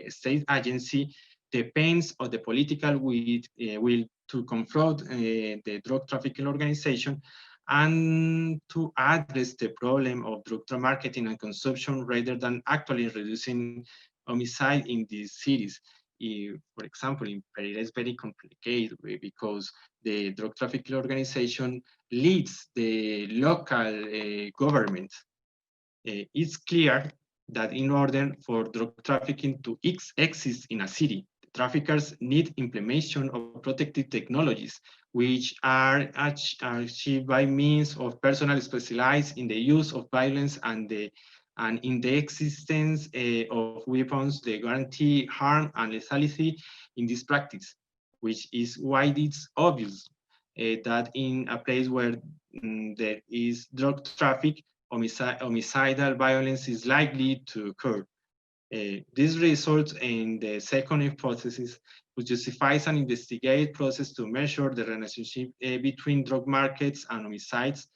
state agency, depends on the political will to confront the drug trafficking organization and to address the problem of drug marketing and consumption rather than actually reducing homicide in these cities. For example, in Pereira, it's very complicated because the drug trafficking organization leads the local government. It's clear that in order for drug trafficking to exist in a city, traffickers need implementation of protective technologies, which are achieved by means of personnel specialized in the use of violence and in the existence of weapons that guarantee harm and lethality in this practice, which is why it's obvious that in a place where there is drug traffic, homicidal violence is likely to occur. This results in the second hypothesis, which justifies an investigative process to measure the relationship between drug markets and homicides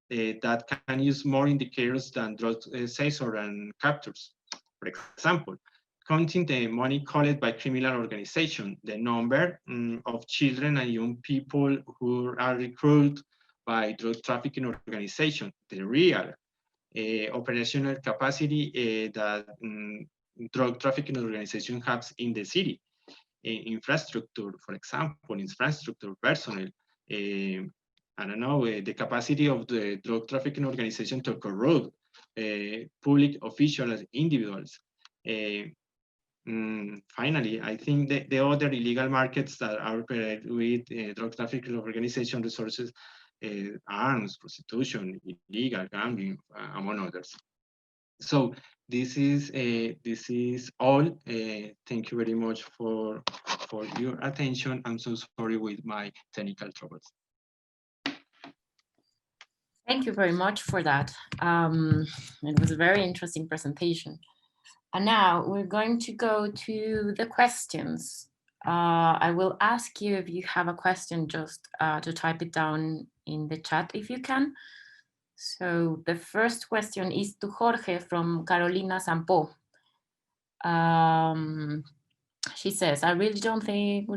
that can use more indicators than drug seizure and captures. For example, counting the money collected by criminal organizations, the number of children and young people who are recruited by drug trafficking organizations, the real operational capacity that drug trafficking organization has in the city. Infrastructure, for example, infrastructure, personnel, I don't know, the capacity of the drug trafficking organization to corrupt public officials, individuals. Finally, I think the other illegal markets that are operated with drug trafficking organization resources, arms, prostitution, illegal gambling, among others. So this is all. Thank you very much for your attention. I'm so sorry with my technical troubles. Thank you very much for that. It was a very interesting presentation. And now we're going to go to the questions. I will ask you if you have a question, just to type it down in the chat if you can. So the first question is to Jorge from Carolina Sampo. She says, I really don't think,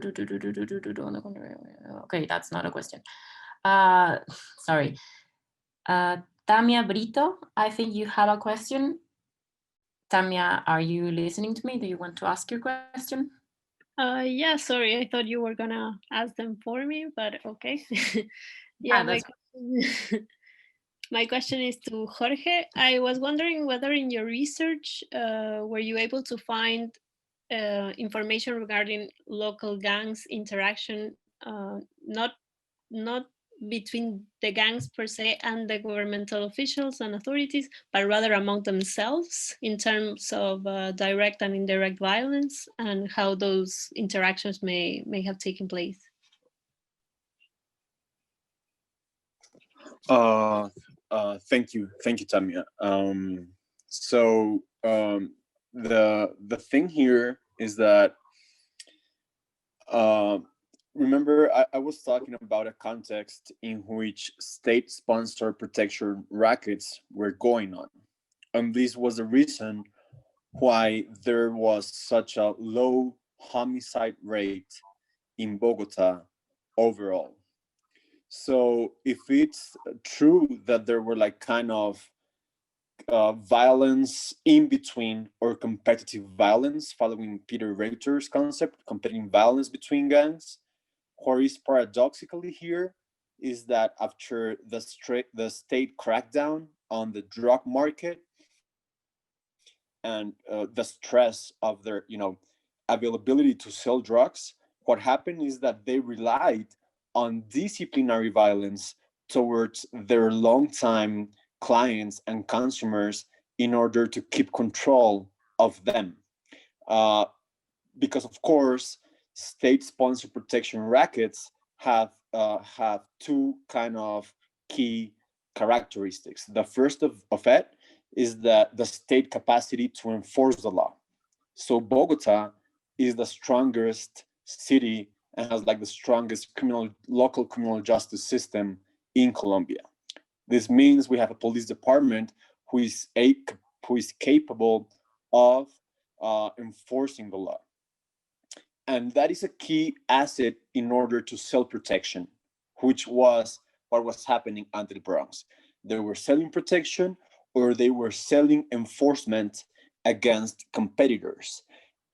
okay, that's not a question. Sorry. Tamia Brito, I think you have a question. Tamia, are you listening to me? Do you want to ask your question? Yeah, sorry, I thought you were gonna ask them for me, but okay. Yeah, my question is to Jorge. I was wondering whether in your research, were you able to find information regarding local gangs interaction, not between the gangs per se and the governmental officials and authorities, but rather among themselves in terms of direct and indirect violence and how those interactions may have taken place? Thank you, Tamia. The thing here is that remember, I was talking about a context in which state-sponsored protection rackets were going on. And this was the reason why there was such a low homicide rate in Bogota overall. So if it's true that there were like kind of violence in between or competitive violence following Peter Reiter's concept, competing violence between gangs, what is paradoxically here is that after the state crackdown on the drug market and the stress of their availability to sell drugs, what happened is that they relied on disciplinary violence towards their longtime clients and consumers in order to keep control of them. Because of course, state-sponsored protection rackets have two kind of key characteristics. The first of it is that the state capacity to enforce the law. So Bogota is the strongest city and has like the strongest local criminal justice system in Colombia. This means we have a police department who is capable of enforcing the law. And that is a key asset in order to self-protection, which was what was happening under the Bronx. They were selling protection, or they were selling enforcement against competitors.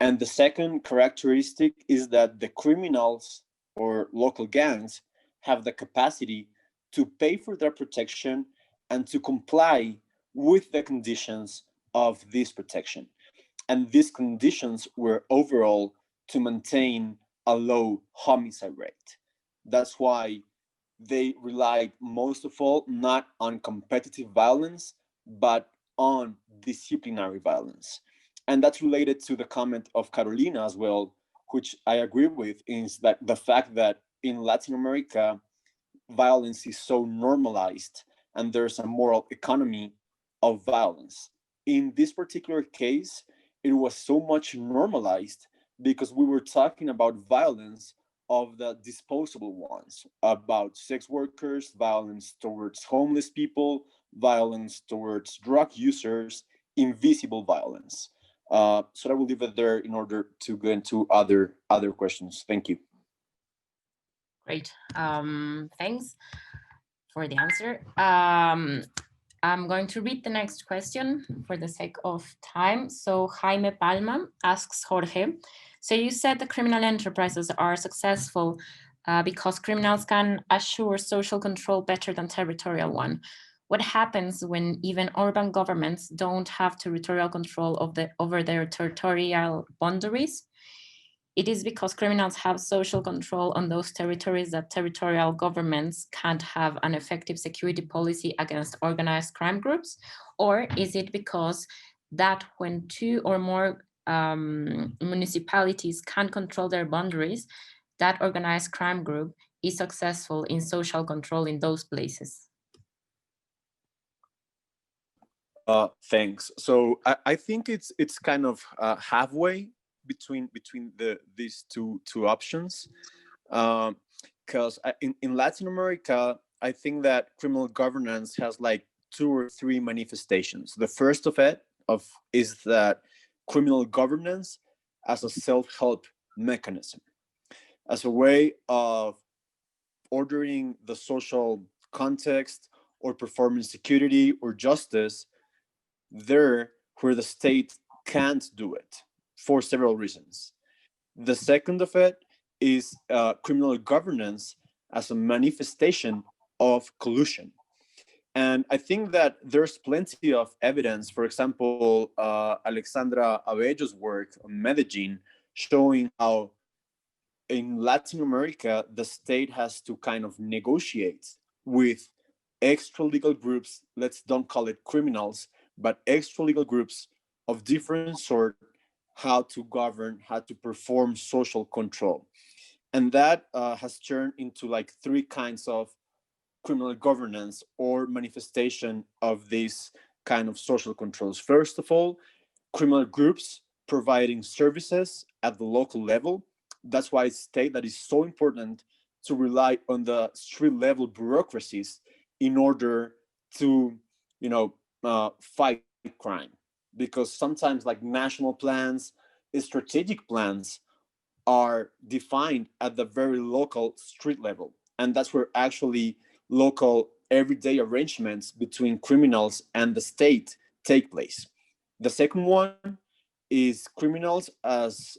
And the second characteristic is that the criminals or local gangs have the capacity to pay for their protection and to comply with the conditions of this protection. And these conditions were overall to maintain a low homicide rate. That's why they relied most of all not on competitive violence, but on disciplinary violence. And that's related to the comment of Carolina as well, which I agree with, is that the fact that in Latin America, violence is so normalized and there's a moral economy of violence. In this particular case, it was so much normalized because we were talking about violence of the disposable ones, about sex workers, violence towards homeless people, violence towards drug users, invisible violence. So I will leave it there in order to go into other questions. Thank you. Great. Thanks for the answer. I'm going to read the next question for the sake of time. So Jaime Palma asks Jorge, so you said the criminal enterprises are successful because criminals can assure social control better than territorial one. What happens when even urban governments don't have territorial control over their territorial boundaries? It is because criminals have social control on those territories that territorial governments can't have an effective security policy against organized crime groups? Or is it because that when two or more municipalities can't control their boundaries, that organized crime group is successful in social control in those places? Thanks. So I think it's kind of halfway between these two options, because in Latin America, I think that criminal governance has like 2 or 3 manifestations. The first of it is that criminal governance as a self-help mechanism, as a way of ordering the social context or performing security or justice there where the state can't do it for several reasons. The second of it is criminal governance as a manifestation of collusion. And I think that there's plenty of evidence, for example, Alexandra Abello's work on Medellin, showing how in Latin America, the state has to kind of negotiate with extra legal groups, don't call it criminals, but extra legal groups of different sort, how to govern, how to perform social control. And that has turned into like 3 kinds of criminal governance or manifestation of these kind of social controls. First of all, criminal groups providing services at the local level. That's why I state that it's so important to rely on the street level bureaucracies in order to, fight crime. Because sometimes like national plans, strategic plans are defined at the very local street level. And that's where actually local everyday arrangements between criminals and the state take place. The second one is criminals as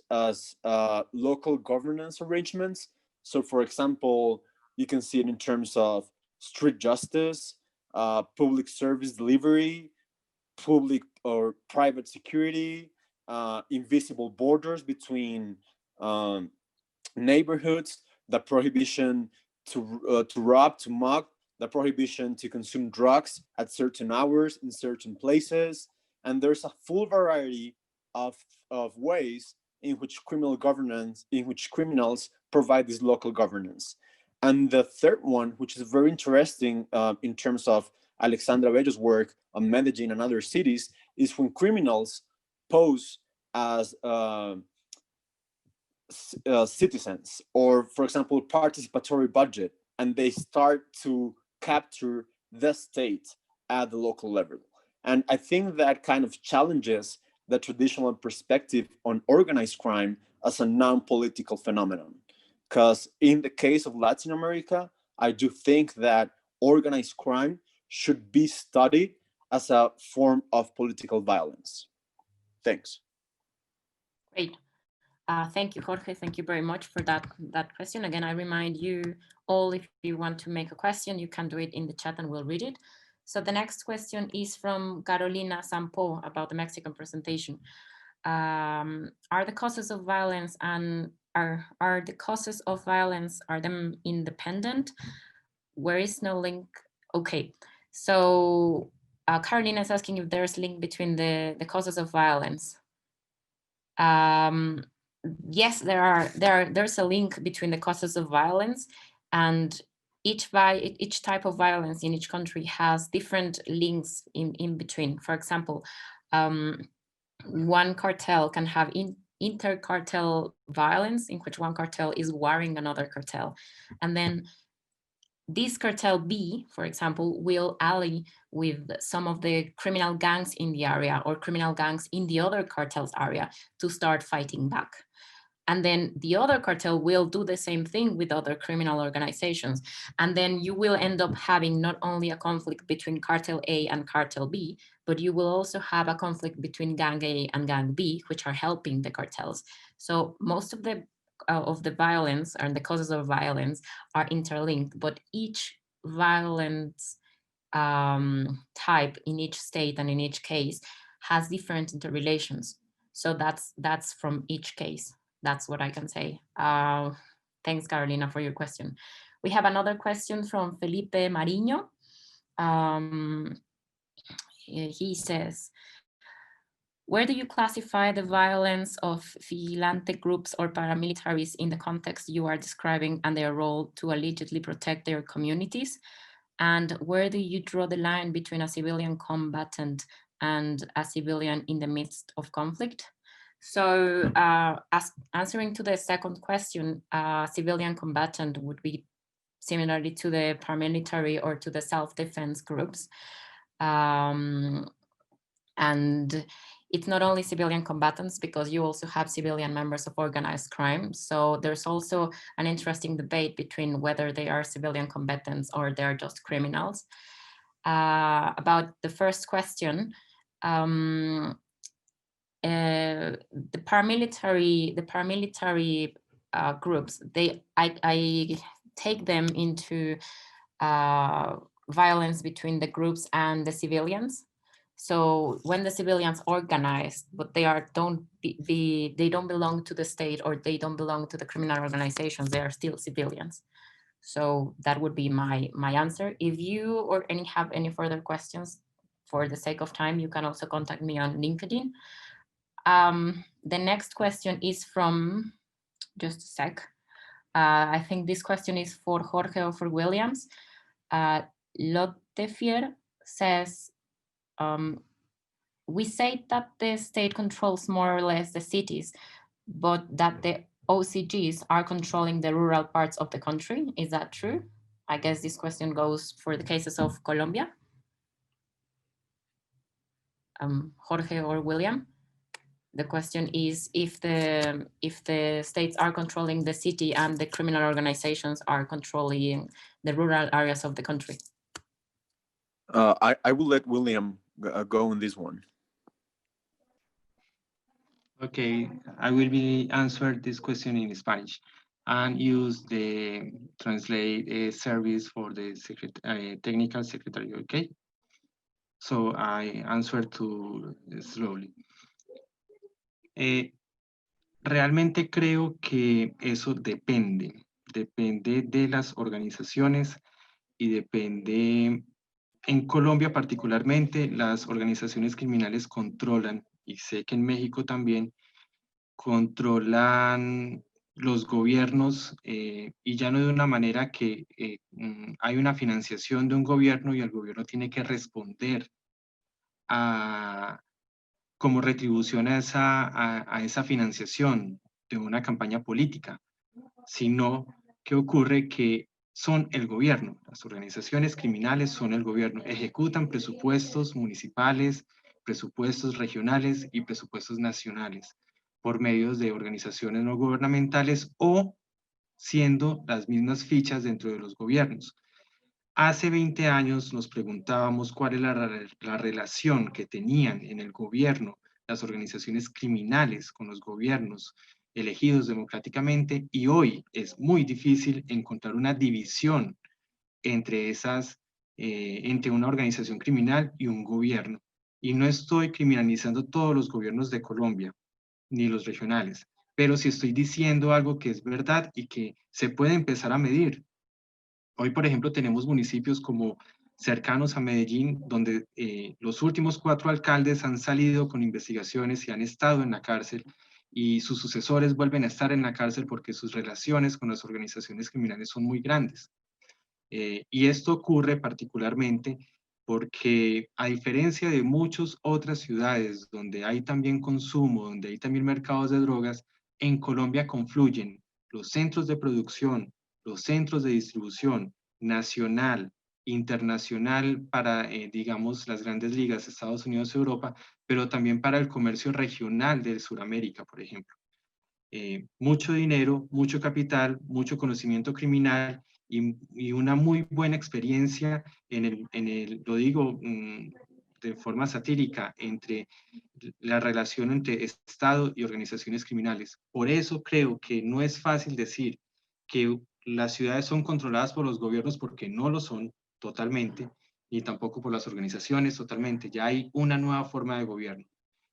local governance arrangements. So for example, you can see it in terms of street justice, public service delivery, public or private security, invisible borders between neighborhoods, the prohibition to rob, to mug, the prohibition to consume drugs at certain hours in certain places. And there's a full variety of ways in which criminals provide this local governance. And the third one, which is very interesting in terms of Alexandra Abello's work on Medellin and other cities, is when criminals pose as citizens, or for example, participatory budget, and they start to capture the state at the local level. And I think that kind of challenges the traditional perspective on organized crime as a non-political phenomenon. Because in the case of Latin America, I do think that organized crime should be studied as a form of political violence. Thanks. Great. Thank you, Jorge. Thank you very much for that question. Again, I remind you all, if you want to make a question, you can do it in the chat and we'll read it. So the next question is from Carolina Sampo about the Mexican presentation. Are the causes of violence and are the causes of violence, are them independent? Where is no link? Okay, so Carolina is asking if there's a link between the causes of violence. Yes, there's a link between the causes of violence, and each type of violence in each country has different links in between. For example, one cartel can have inter-cartel violence in which one cartel is warring another cartel, and then this cartel B, for example, will ally with some of the criminal gangs in the area or criminal gangs in the other cartel's area to start fighting back. And then the other cartel will do the same thing with other criminal organizations. And then you will end up having not only a conflict between cartel A and cartel B, but you will also have a conflict between gang A and gang B, which are helping the cartels. So most of the violence and the causes of violence are interlinked, but each violence type in each state and in each case has different interrelations. So that's from each case. That's what I can say. Thanks, Carolina, for your question. We have another question from Felipe Mariño. He says, where do you classify the violence of vigilante groups or paramilitaries in the context you are describing and their role to allegedly protect their communities? And where do you draw the line between a civilian combatant and a civilian in the midst of conflict? So as answering to the second question, civilian combatant would be similarly to the paramilitary or to the self-defense groups. And it's not only civilian combatants, because you also have civilian members of organized crime. So there's also an interesting debate between whether they are civilian combatants or they're just criminals. About the first question, the paramilitary groups, I take them into violence between the groups and the civilians. So when the civilians organize, but they don't belong to the state or they don't belong to the criminal organizations, they are still civilians. So that would be my answer. If you or have any further questions, for the sake of time, you can also contact me on LinkedIn. The next question is from, just a sec. I think this question is for Jorge or for Williams. Lottefier says, we say that the state controls more or less the cities, but that the OCGs are controlling the rural parts of the country. Is that true? I guess this question goes for the cases of Colombia. Jorge or William. The question is if the states are controlling the city and the criminal organizations are controlling the rural areas of the country. I will let William go on this one. Okay, I will answer this question in Spanish and use the translate service for the technical secretary, okay? So I answer to slowly. Realmente creo que eso depende de las organizaciones y depende, en Colombia particularmente, las organizaciones criminales controlan, y sé que en México también, controlan los gobiernos y ya no de una manera que hay una financiación de un gobierno y el gobierno tiene que responder como retribución a esa financiación. de una campaña política, sino que ocurre que son el gobierno. Las organizaciones criminales son el gobierno. Ejecutan presupuestos municipales, presupuestos regionales y presupuestos nacionales por medios de organizaciones no gubernamentales o siendo las mismas fichas dentro de los gobiernos. Hace 20 años nos preguntábamos cuál es la relación que tenían en el gobierno las organizaciones criminales con los gobiernos elegidos democráticamente, y hoy es muy difícil encontrar una división entre entre una organización criminal y un gobierno. Y no estoy criminalizando todos los gobiernos de Colombia, ni los regionales, pero sí estoy diciendo algo que es verdad y que se puede empezar a medir. Hoy, por ejemplo, tenemos municipios como cercanos a Medellín, donde los últimos 4 alcaldes han salido con investigaciones y han estado en la cárcel, y sus sucesores vuelven a estar en la cárcel porque sus relaciones con las organizaciones criminales son muy grandes. Y esto ocurre particularmente porque, a diferencia de muchas otras ciudades donde hay también consumo, donde hay también mercados de drogas, en Colombia confluyen los centros de producción, los centros de distribución nacional, internacional para, digamos, las grandes ligas, Estados Unidos, Europa, pero también para el comercio regional de Sudamérica, por ejemplo. Mucho dinero, mucho capital, mucho conocimiento criminal y una muy buena experiencia lo digo de forma satírica, entre la relación entre Estado y organizaciones criminales. Por eso creo que no es fácil decir que las ciudades son controladas por los gobiernos, porque no lo son totalmente, ni tampoco por las organizaciones totalmente. Ya hay una nueva forma de gobierno.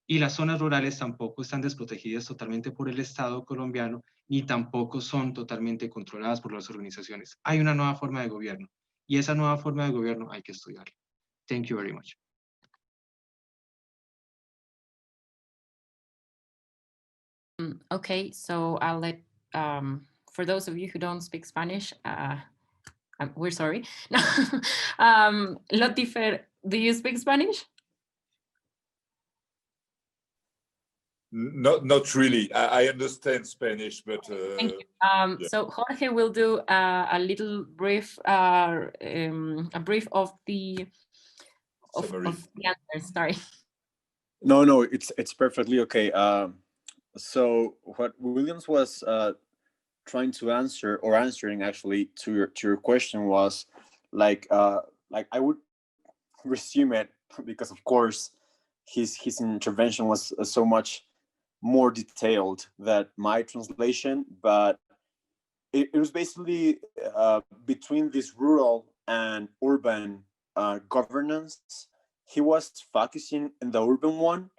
Y las zonas rurales tampoco están desprotegidas totalmente por el Estado colombiano, ni tampoco son totalmente controladas por las organizaciones. Hay una nueva forma de gobierno, y esa nueva forma de gobierno hay que estudiarla. Thank you very much. Okay, so I'll let, for those of you who don't speak Spanish, we're sorry. Lotifer, do you speak Spanish? Not really. I understand Spanish, but Thank you. yeah. So Jorge will do a little brief, a brief of the answers. Sorry. No, it's perfectly okay. So what Williams was trying to answer, or answering actually to your question, was like I would resume it, because of course his intervention was so much more detailed than my translation, but it was basically between this rural and urban governance. He was focusing in the urban one,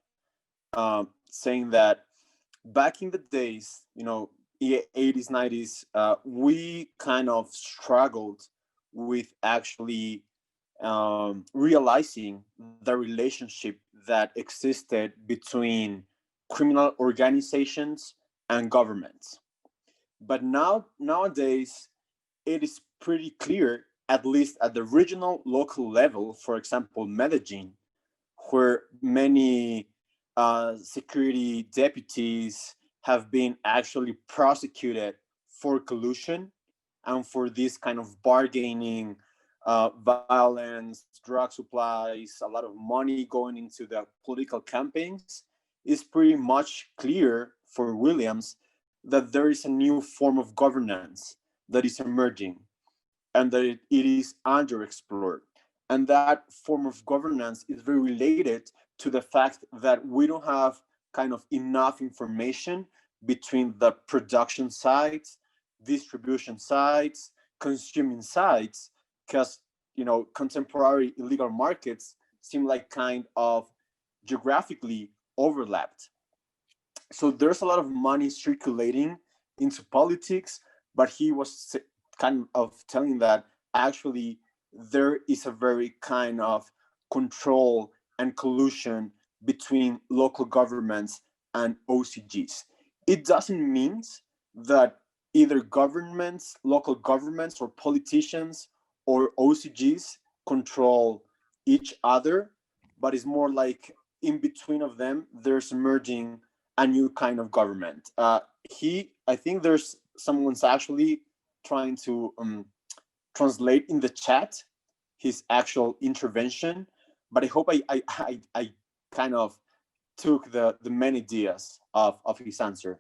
saying that back in the days, 80s, 90s, we kind of struggled with actually realizing the relationship that existed between criminal organizations and governments. But nowadays, it is pretty clear, at least at the regional local level, for example, Medellin, where many security deputies have been actually prosecuted for collusion and for this kind of bargaining, violence, drug supplies, a lot of money going into the political campaigns. Is pretty much clear for Williams that there is a new form of governance that is emerging, and that it is underexplored. And that form of governance is very related to the fact that we don't have kind of enough information between the production sides, distribution sides, consuming sides, because contemporary illegal markets seem like kind of geographically overlapped. So there's a lot of money circulating into politics, but he was kind of telling that actually there is a very kind of control and collusion between local governments and OCGs. It doesn't mean that either governments, local governments, or politicians or OCGs control each other, but it's more like in between of them, there's emerging a new kind of government. I think there's someone's actually trying to translate in the chat his actual intervention, but I hope I kind of took the main ideas of his answer.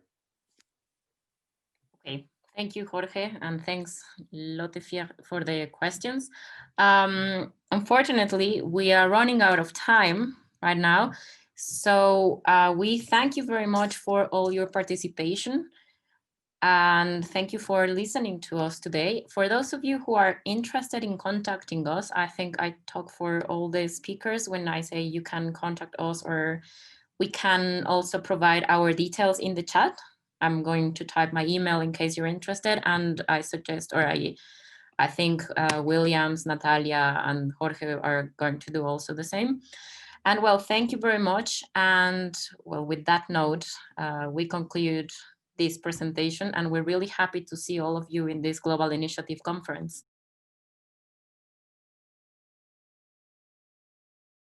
Okay, thank you, Jorge, and thanks, Lotte, for the questions. Unfortunately, we are running out of time right now, so we thank you very much for all your participation, and thank you for listening to us today. For those of you who are interested in contacting us, I think I talk for all the speakers when I say you can contact us, or we can also provide our details in the chat. I'm going to type my email in case you're interested, and I suggest, or I think Williams, Natalia, and Jorge are going to do also the same. And well, thank you very much. And well, with that note, we conclude this presentation, and we're really happy to see all of you in this Global Initiative Conference.